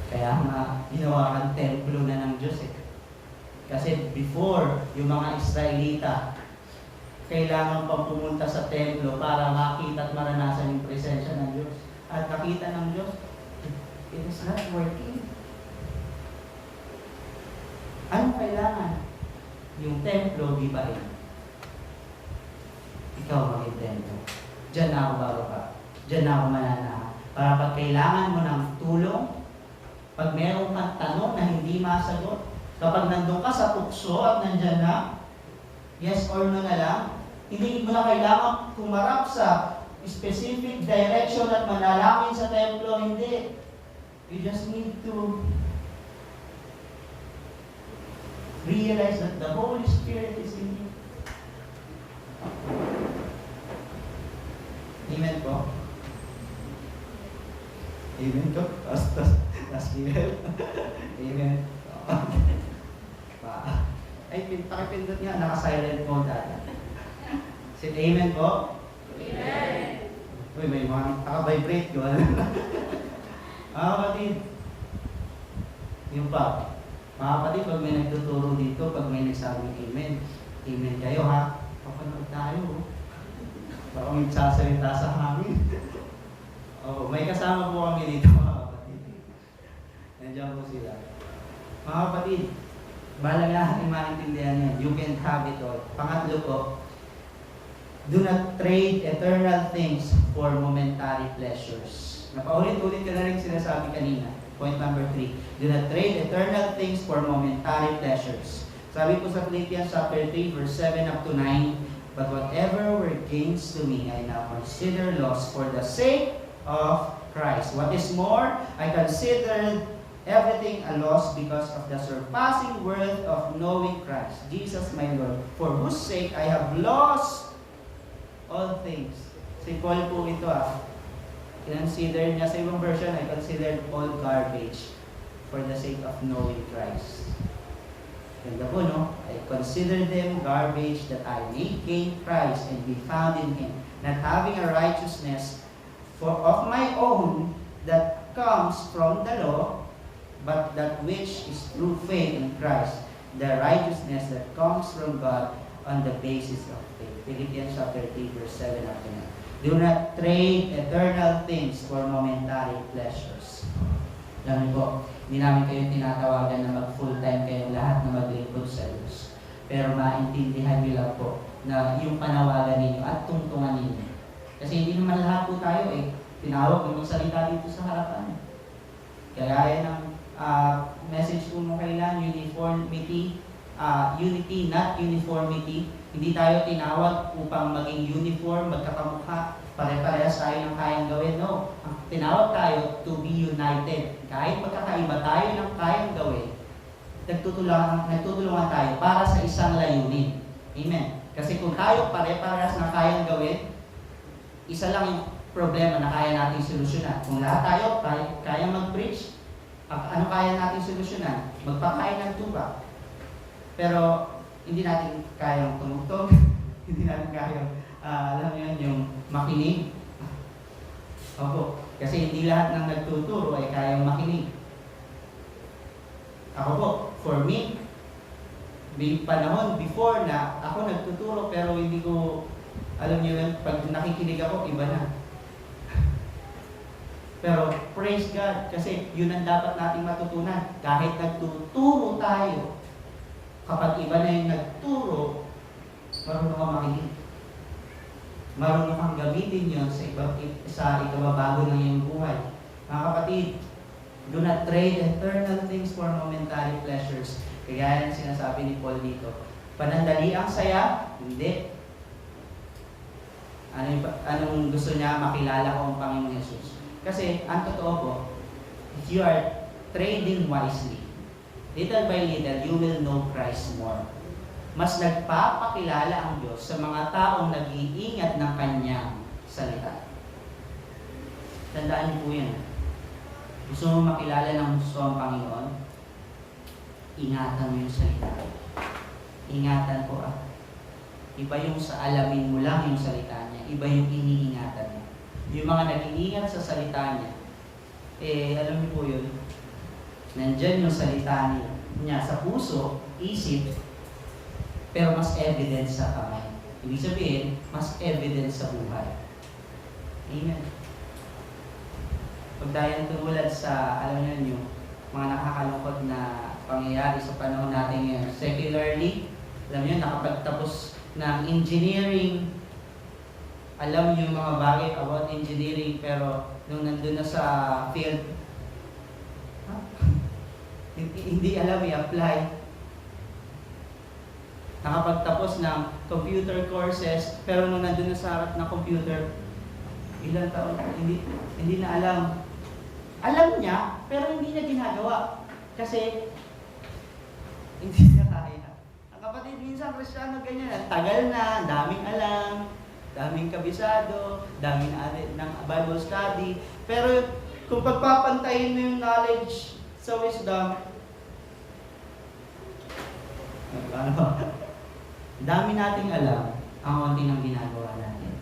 Kaya nga, ginawa kang templo na ng Diyos eh. Kasi before, yung mga Israelita, kailangan pang pumunta sa templo para makita at maranasan yung presensya ng Diyos. At nakita ng Diyos, it is not working. Anong kailangan? Yung templo, gibain. Ikaw maging templo. Diyan na ako bago ka. Diyan na ako mananahan. Para pag kailangan mo ng tulong, pag meron kang tanong na hindi masagot, kapag nandun ka sa tukso at nandyan na, yes or no na lang, hindi mo na kailangan tumarap sa specific direction at manalangin sa templo, hindi. You just need to realize that the Holy Spirit is in you. Amen po? Amen po? Tas Miguel? Amen. Ay, pakipindot nga, naka-silent mode data. Say amen po? Amen. Uy, may mga naka-vibrate ko. Kapatid. Yung pa. Mga kapatid, pag may nagtuturo dito, pag may nagsabing amen, amen kayo ha. Papanood tayo. Baka may sasalita sa hangin. May kasama po kami dito mga kapatid. Nandiyan po sila. Mga kapatid, bahala natin maintindihan yan. You can have it all. Pangatlo po, do not trade eternal things for momentary pleasures. Napaulit-ulit ka na rin sinasabi kanina. Point number 3. Do not trade eternal things for momentary pleasures. Sabi po sa Philippians chapter 3, verse 7 up to 9, but whatever were gains to me, I now consider loss for the sake of Christ. What is more, I consider everything a loss because of the surpassing worth of knowing Christ, Jesus my Lord, for whose sake I have lost all things. Si Paul po ito consider niya sa ibang version, I considered all garbage for the sake of knowing Christ. Ganda po, no? I consider them garbage that I may gain Christ and be found in Him, not having a righteousness of my own that comes from the law, but that which is through faith in Christ, the righteousness that comes from God on the basis of faith. Philippians chapter 3, verse 7 up to 9. Do not trade eternal things for momentary pleasures. Alam niyo po, hindi namin kayo tinatawagan na mag-full-time kayong lahat na maglingkod sa Diyos. pero maintindihan niyo lang po na yung panawagan ninyo at tungtungan ninyo. Kasi hindi naman lahat po tayo tinawag ng magsalita dito sa harapan. Kaya ng message ko mo kailan, uniformity, unity, not uniformity. Hindi tayo tinawag upang maging uniform, magkakamukha, pare-parehas tayo ng kayang gawin. No. Tinawag tayo to be united. Kahit magkakaiba tayo ng kayang gawin, nagtutulungan tayo para sa isang layunin. Amen. Kasi kung tayo pare-parehas na kayang gawin, isa lang yung problema na kaya natin solusyonan. Kung lahat tayo kaya mag-preach, ano kaya natin solusyonan? Magpakain ng tuba. Pero hindi natin kayang tumugtog, hindi natin kayang, alam niyo yun, yung makinig. Opo, kasi hindi lahat ng nagtuturo ay kayang makinig. Ako po, for me, may panahon before na ako nagtuturo pero hindi ko, alam niyo yun, pag nakikinig ako, iba na. Pero praise God, kasi yun ang dapat nating matutunan. Kahit nagtuturo tayo, kapag iba na yung nagturo, marunong kang makinig. Marunong kang gamitin yun sa ikababago ng iyong buhay. Mga kapatid, do not trade eternal things for momentary pleasures. Kaya yan sinasabi ni Paul dito. Panandali ang saya? Hindi. Anong gusto niya? Makilala ko ang Panginoon Jesus. Kasi, ang totoo po, if you are trading wisely, little by little, you will know Christ more. Mas nagpapakilala ang Diyos sa mga taong nag-iingat ng Kanyang salita. Tandaan niyo po yan. Gusto mo makilala ng gusto ang Panginoon? Ingatan mo yung salita. Ingatan po Iba yung sa alamin mo lang yung salita niya. Iba yung iniingatan mo. Yung mga nag-iingat sa salita niya, alam niyo po yun, nandyan yung salita niya sa puso, isip, pero mas evidence sa kamay. Ibig sabihin, mas evidence sa buhay. Amen. Pag tayo tumulad sa, alam niyo yung mga nakakalungkot na pangyayari sa panahon natin ngayon, secularly, alam niyo, nakapagtapos ng engineering, alam yung mga bagay about engineering, pero nung nandun na sa field, hindi alam i-apply. Nakapagtapos ng computer courses, pero nung nandun na sa harap ng computer, ilang taon, hindi na alam. Alam niya, pero hindi niya ginagawa. Kasi, hindi niya kaya. Ang kapatid, minsan Kristiyano ganyan, tagal na, daming alam, daming kabisado, daming added ng Bible study. Pero kung pagpapantayin mo yung knowledge sa wisdom, dami nating alam, ang konti ng ginagawa natin.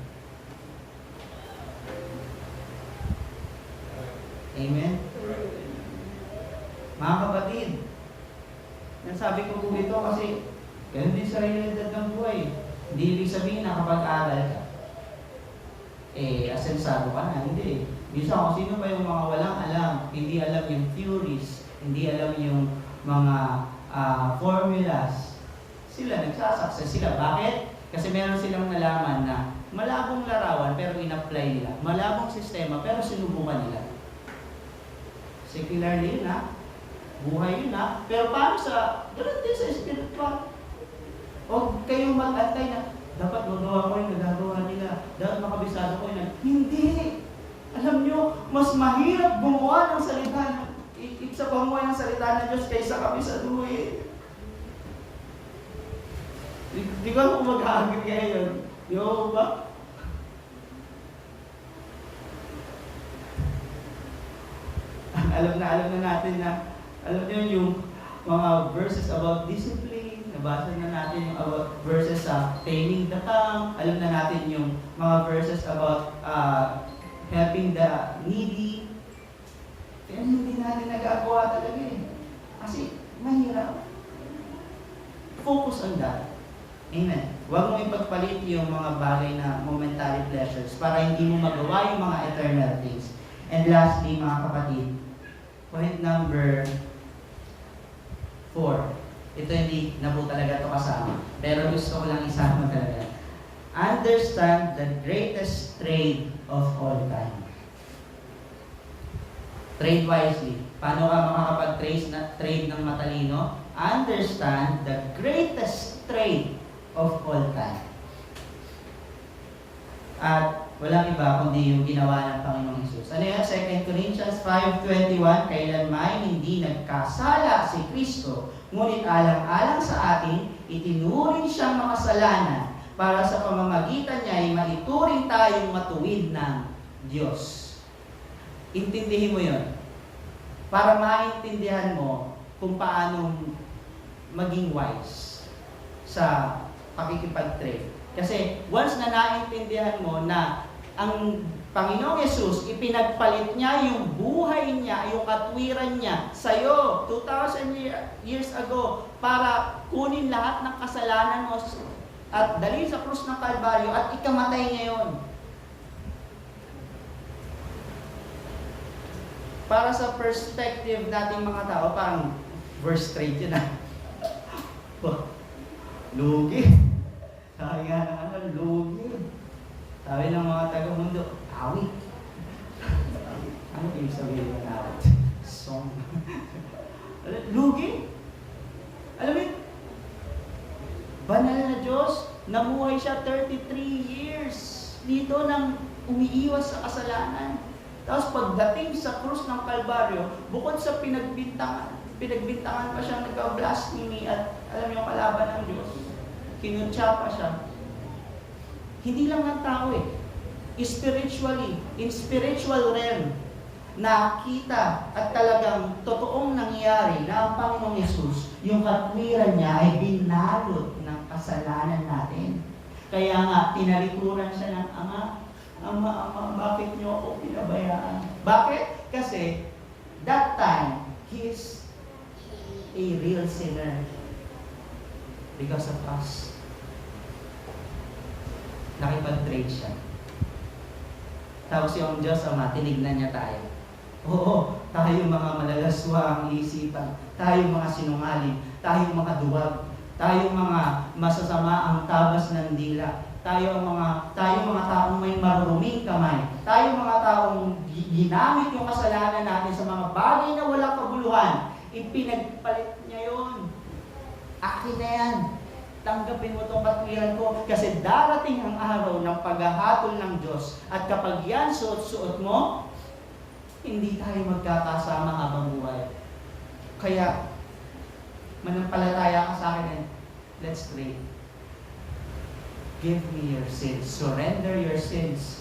Amen? Mga kapatid, nasabi ko po ito kasi ganun din sa realidad ng buhay. Hindi ibig sabihin na kapag aral ka, asensado ka na. Hindi. Minsan kung sino pa yung mga walang alam, hindi alam yung theories, hindi alam yung mga formulas, sila nagsasucess sila. Bakit? Kasi meron silang nalaman na malabong larawan pero in-apply nila. Malabong sistema pero sinubukan nila. Secularly yun buhay yun pero paano sa, ganun din sa spiritual. Huwag kayong mag-antay na dapat magawa ko yung nagagawa nila. Dapat makabisado ko yun. Hindi! Alam nyo, mas mahirap gumawa ng salita sa pamuhay ng salita ng Diyos kaysa kabisaduhin. Di ko kung mag-agree ngayon. Yo ba? Alam na natin na, alam nyo yung mga verses about discipline, nabasa na natin yung about verses sa taming the tongue, alam na natin yung mga verses about helping the needy. Pero hindi natin nagagawa talaga kasi mahirap. Focus on that. Amen. Huwag mo ipagpalit yung mga bagay na momentary pleasures para hindi mo magawa yung mga eternal things. And lastly, mga kapatid, point number 4. Ito hindi na po talaga ito kasama. Pero gusto ko lang isama talaga. Understand the greatest trade of all time. Trade wisely. Paano ka makakapag-trade ng matalino? Understand the greatest trade of all time. At walang iba kundi yung ginawa ng Panginoong Hesus. Ano yan? 2 Corinthians 5:21, kailanman hindi nagkasala si Kristo, ngunit alang-alang sa atin, itinuring siyang makasalanan para sa pamamagitan niya ay maituring tayong matuwid ng Diyos. Intindihin mo yon. Para maintindihan mo kung paano maging wise sa pakikipag-trade. Kasi once na naintindihan mo na ang Panginoong Yesus, ipinagpalit niya yung buhay niya, yung katwiran niya sa'yo 2,000 years ago para kunin lahat ng kasalanan mo at dalhin sa krus ng Kalbaryo at ikamatay ngayon. Para sa perspective nating mga tao, parang verse 3 yun ah. Lugi. Sabi nga ng ano, lugi. Sabi ng mga taga-mundo, awit. Ano yung sabihin ng awit? Song. Lugi. Alam mo yun? Banal na Diyos, namuhay siya 33 years dito nang umiiwas sa kasalanan. Tapos pagdating sa krus ng Kalbaryo, bukod sa pinagbintangan pa siya nagka-blasphemy at alam niyo kalaban ng Diyos. Kinutya pa siya. Hindi lang ng tao spiritually, in spiritual realm, nakita at talagang totoong nangyari na ang Panginoong Yesus, yung katwiran niya ay binalot ng kasalanan natin. Kaya nga, tinalikuran siya ng Ama, Ama, bakit niyo ako pinabayaan? Bakit? Kasi, that time, He is a real sinner. Because of us. Nakipag-trade siya. Tapos yung Diyos Ama, tinignan niya tayo. Oo, tayo mga malalaswa ang isipan, tayo mga sinungaling, tayo mga duwag, tayo mga masasama ang tabas ng dila, tayo mga taong may maruruming kamay, tayo mga taong ginamit yung kasalanan natin sa mga bagay na walang kabuluhan. Ipinagpalit niya yon. Akin na yan. Tanggapin mo itong katwiran ko kasi darating ang araw ng paghahatol ng Diyos at kapag yan suot-suot mo, hindi tayo magkakasama habang buhay. Kaya, manampalataya ka sa akin and let's pray. Give me your sins. Surrender your sins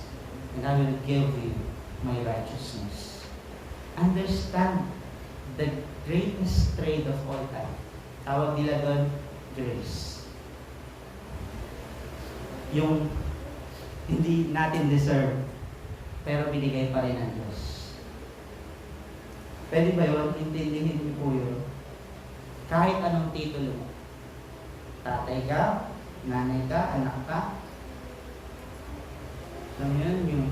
and I will give you my righteousness. Understand the greatest trade of all time. Tawag nila doon, grace. Yung hindi natin deserve, pero binigay pa rin ng Diyos. Pwede ba yun? Intindihin niyo po yun. Kahit anong titulo mo. Tatay ka, nanay ka, anak ka. Alam mo yun, yung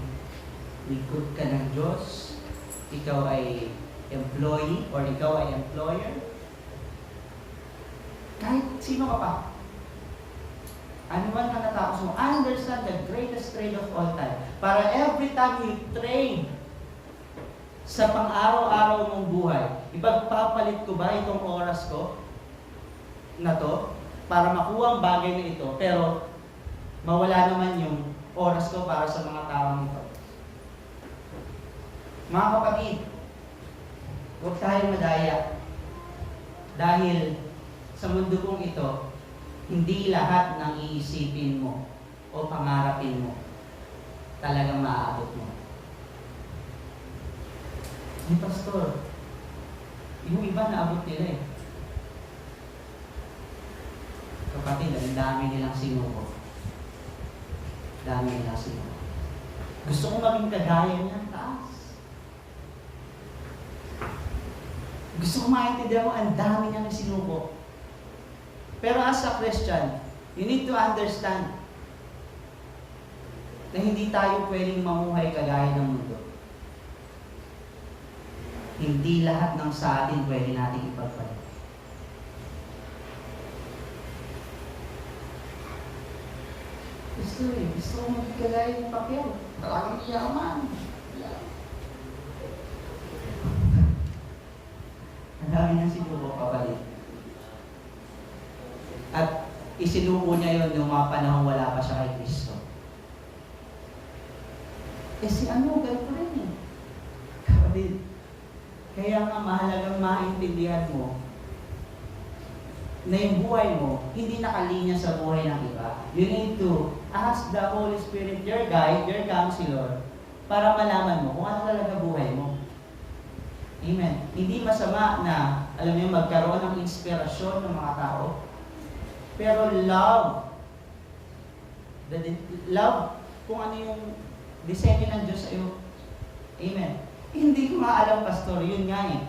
likod ka ng Diyos, ikaw ay employee or ikaw ay employer. Kahit sino ka pa. Ano man ang natapos mo, understand the greatest trade of all time. Para every time you trade sa pang-araw-araw mong buhay, ipagpapalit ko ba itong oras ko na to para makuha ang bagay na ito, pero mawala naman yung oras ko para sa mga taong ito. Mga kapatid, huwag tayong madaya dahil sa mundo kong ito, hindi lahat ng iisipin mo o pangarapin mo talagang maaabot mo. Hey, Pastor, yung iba naabot nila Kapatid, ang dami nilang sinuko. Dami nilang sinuko. Gusto kong maging kagaya niya, taas. Gusto kong maintindihan mo, ang dami niyang sinuko. Pero as a Christian, you need to understand na hindi tayo pwedeng mamuhay kagaya ng mundo. Hindi lahat ng sa atin pwede natin ipagpalit. Gusto eh. Gusto ko magkagaya ng Pacquiao. Talagang yaman. Ang dami niyang sinubo, kapatid. At isinubo niya yon noong mga panahon wala pa siya kay Kristo. Eh si ano, ganito rin eh. Kapatid, kaya nga mahalagang maintindihan mo na yung buhay mo, hindi nakalinya sa buhay ng iba. You need to ask the Holy Spirit, your guide, your counselor, para malaman mo kung ano talaga buhay mo. Amen. Hindi masama na, alam mo, magkaroon ng inspirasyon ng mga tao. Pero love, love, kung ano yung disenyo ng Diyos sa iyo. Amen. Hindi ko maalam, pastor, yun nga eh.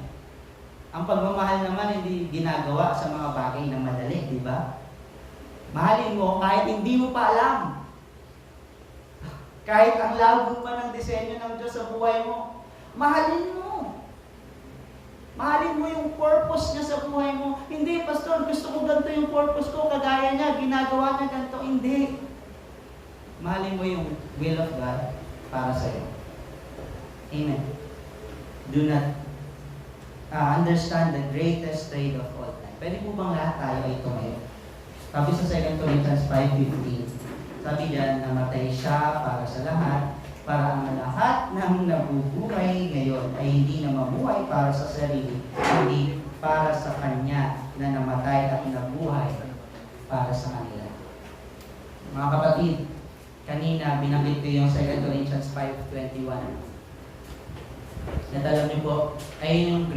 Ang pagmamahal naman hindi ginagawa sa mga bagay na madali, di ba? Mahalin mo kahit hindi mo pa alam. Kahit ang labo pa ng disenyo ng Diyos sa buhay mo, mahalin mo. Mahalin mo yung purpose niya sa buhay mo. Hindi, pastor, gusto ko ganito yung purpose ko, kagaya niya, ginagawa niya ganito. Hindi. Mahalin mo yung will of God para sa iyo. Amen. Do not understand the greatest trade of all time. Pwede po bang lahat tayo ay tumayo? Sabi sa 2 Corinthians 5:15, sabi diyan, namatay siya para sa lahat, para ang lahat ng nabubuhay ngayon ay hindi na mabuhay para sa sarili, hindi para sa Kanya na namatay at nabuhay para sa kanila. Mga kapatid, kanina binanggit ko yung 2 Corinthians 5:21. At alam niyo po, ay yung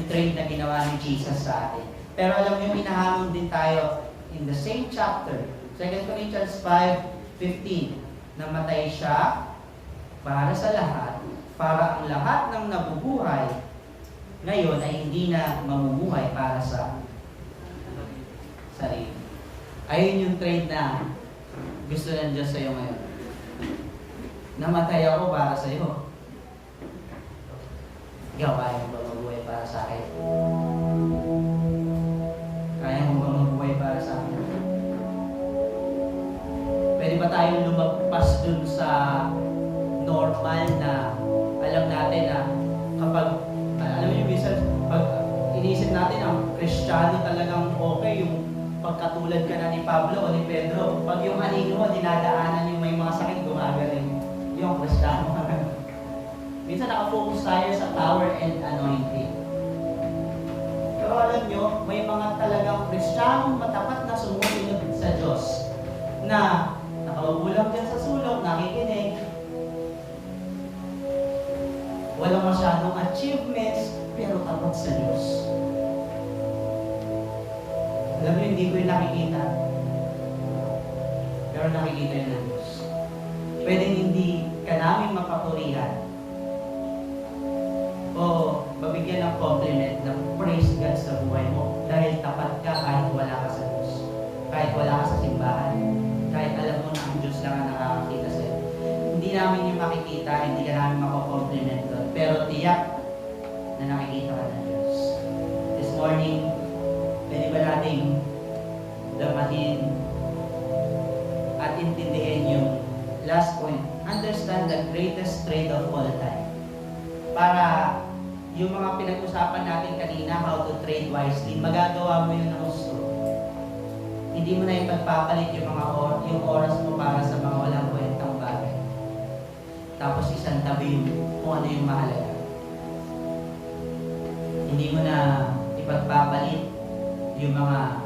trade na ginawa ni Jesus sa atin. Pero alam niyo, hinahamon din tayo in the same chapter, 2 Corinthians 5:15, namatay siya para sa lahat, para ang lahat ng nabubuhay ngayon ay hindi na mamumuhay para sa sarili. Ayun yung trade na gusto ng Diyos sa iyo ngayon. Namatay ako para sa iyo. Ikaw, kaya mo ba mabuhay para sa akin? Kaya mo ba mabuhay para sa akin? Pwede ba tayong lumagpas dun sa normal na alam natin na kapag, alam mo yung minsan, pag inisip natin ang Kristiyano talagang okay, yung pagkatulad ka na ni Pablo o ni Pedro, pag yung anino mo, dinadaanan yung may mga sakit, gumagaling yung Kristiyano. Minsan nakafocus tayo sa power and anointing. Pero alam nyo, may mga talagang Kristiyanong matapat na sumusunod sa Diyos na nakaupo lang dyan sa sulok, nakikinig, walang masyadong achievements, pero tapat sa Diyos. Alam mo, hindi ko yung nakikita, pero nakikita yun ng Diyos. Pwedeng hindi ka namin mapapurihan, o babigyan ng compliment ng praise God sa buhay mo dahil tapat ka kahit wala ka sa Diyos, kahit wala ka sa simbahan, kahit alam mo na ang Diyos lang ang nakakakita sa iyo. Hindi namin yung makikita, hindi ka namin makakompliment doon, pero tiyak na nakikita ka ng Diyos. This morning, pwede ba nating damahin at intindihin yung last point? Understand the greatest trade of all time. Para yung mga pinag-usapan natin kanina, how to trade wisely, magagawa mo yun ng gusto. Hindi mo na ipagpapalit yung yung oras mo para sa mga walang kwentang bagay. Tapos isang tabi kung ano yung mahalaga. Hindi mo na ipagpapalit yung mga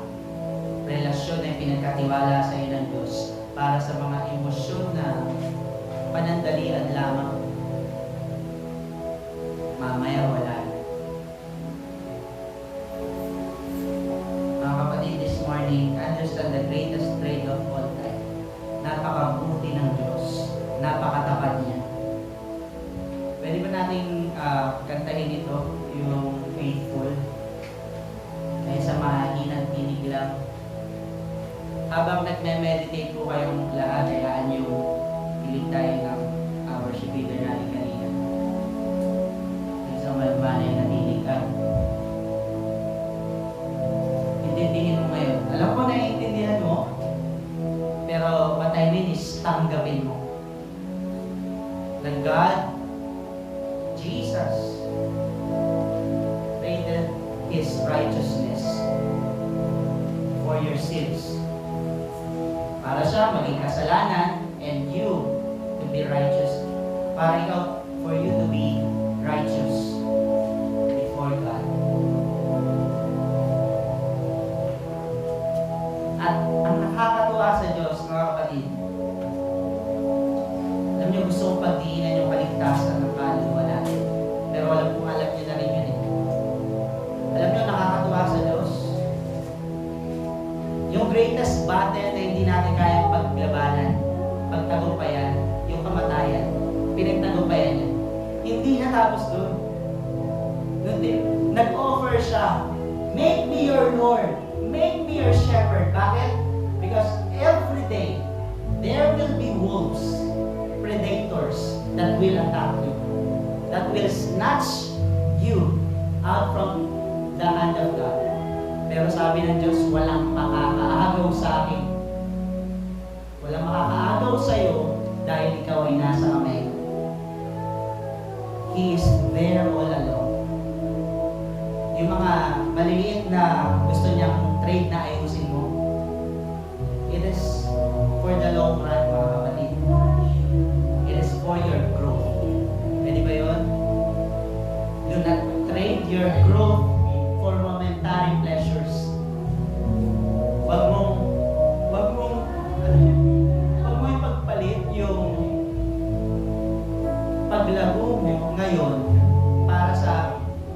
relasyon na pinagkatiwala sa iyo ng Diyos para sa mga emosyon na panandalian lamang. Mamaya wala. Mga kapatid, this morning, understand the greatest trade of all time. Napakabuti ng Diyos. Napakatapat niya. Pwede ba nating kantahin ito, yung faithful? Ay sa mahinang tinig lang. Habang nagme-meditate po kayong lahat, hayaan yung piling tayo ng worship leader natin kanina. Malbanay na tinig ka. Intindihin mo ngayon. Alam ko na intindihan mo, pero what I mean is tama sins. Para siya maging kasalanan and you to be righteous. Para ikaw, for you to be righteous before God. At ang nakakatuwa sa Diyos, mga kapatid, alam niyo, gusto kong pagdiinan yung kaligtasan ng kaluluwa natin. Pero alam niyo na rin yun eh. Alam niyo, nakakatuwa sa Diyos. Yung greatest battle na hindi natin kayang paglabanan, pagtagumpayan, yung kamatayan, pinagtagumpayan niya. Hindi natapos doon. Nag-offer siya, make me your Lord, make me your shepherd. Bakit? Because every day, there will be wolves, predators that will attack you, that will snatch you out from the hand of God. Pero sabi ng Diyos, walang makakaagaw sa akin. Walang makakaagaw sa iyo dahil ikaw ay nasa kamay. He is there all along. Yung mga maliliit na gusto niyang trade na ayusin mo, it is for the long run, mga kapatid. It is for your growth. Pwede ba yun? Do not trade your growth for momentary pleasures. Wag mong ipagpalit yung paglago mo ngayon para sa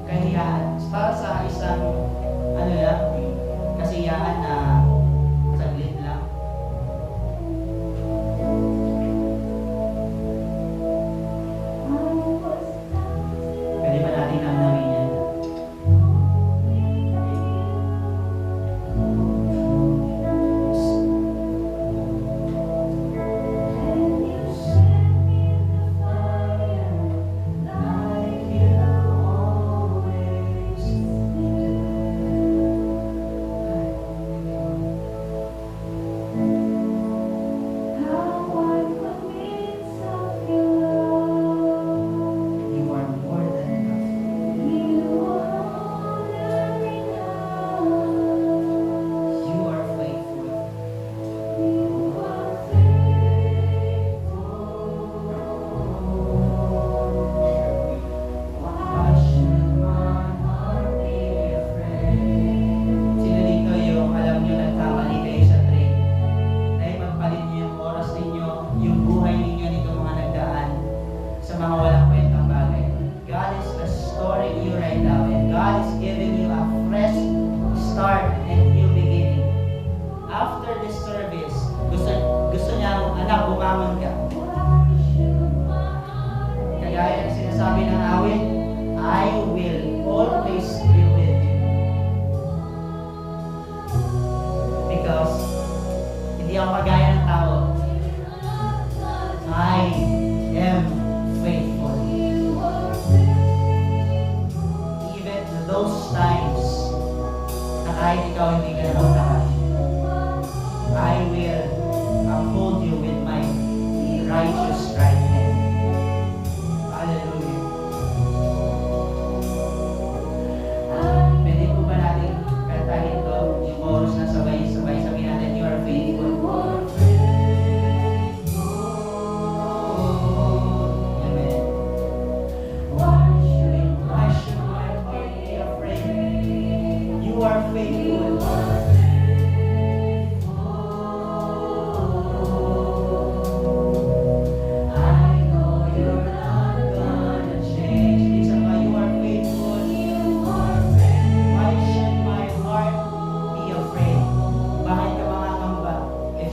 kahiyaan, para sa isang kasiyahan na saglit lang. Pwede ba natin namnamin yan? Sabi ng awit, I will always be with you. Because hindi ako magaya ng tao. I am faithful. Even to those times na kahit ikaw hindi ka naman tahan, I will uphold you with my righteous right hand. Hallelujah. Pwede po ba natin kantahin ito? Yung chorus na sabay-sabay sabihin natin, you are faithful. Amen. Why should my heart be afraid? You are faithful.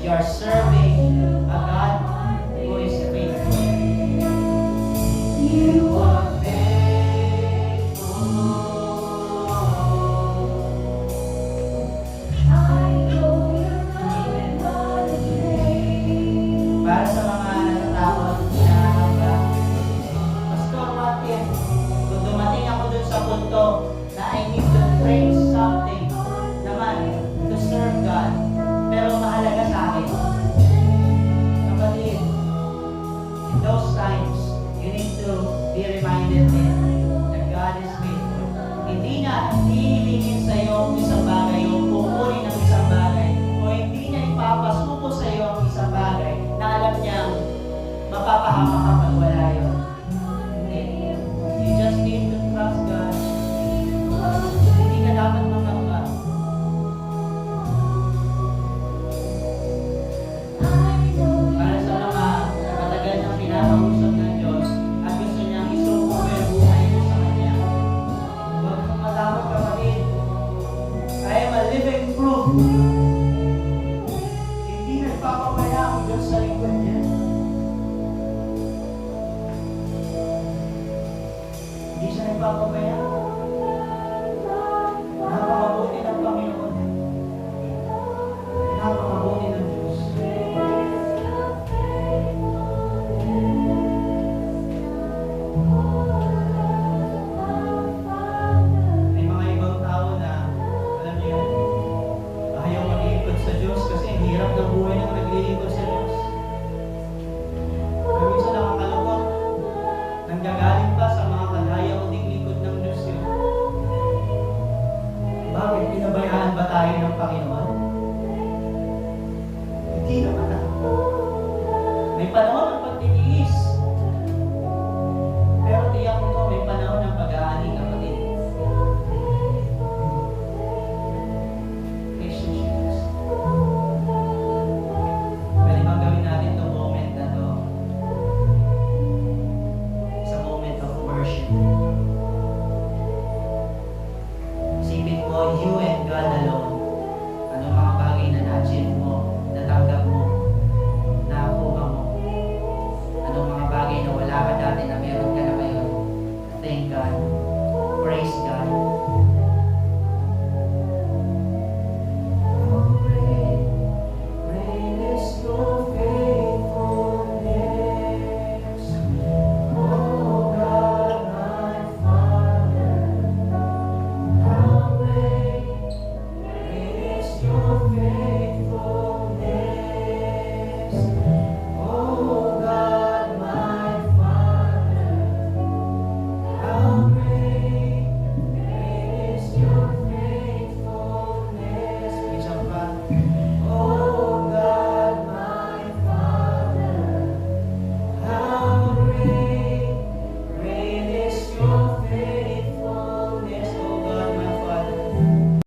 You are serving a God who is faithful. You are faithful. I know you're not a change. Para sa mga natatakot, nakakaba, Pastor, what if kung dumating ako dun sa punto na I need to trade something naman to serve God, pero mahalaga sa akin. Kapatid, in those times, you need to be reminded that God is faithful. Hindi niya hihilingin sa iyo ang isang bagay o kukunin ang isang bagay siya nagpapabaya. Napakabuti ng Panginoon. Napakabuti ng Diyos. May mga ibang tao na, alam niyo yun, ayaw maglilingkod sa Diyos kasi ang hirap ng buhay ng naglilingkod sa Diyos. Pero minsan nakakalungkot, nanggagaling pa sa mga kalaya o ding lingkod ng Diyos yun. Bakit? Pinabayaan ba tayo ng Panginoon? Hindi naman na. May panahon ng pagtitiis. Pero tiyak ko may panahon ng pag-aani, kapatid. Patience. Pwede bang gawin natin itong moment na to? Sa moment of worship. Isipin mo, you and God alone. Anong mga bagay na na-achieve mo, natanggap mo, nakuha mo. Anong mga bagay na wala ka dati na meron ka na ngayon. Thank God.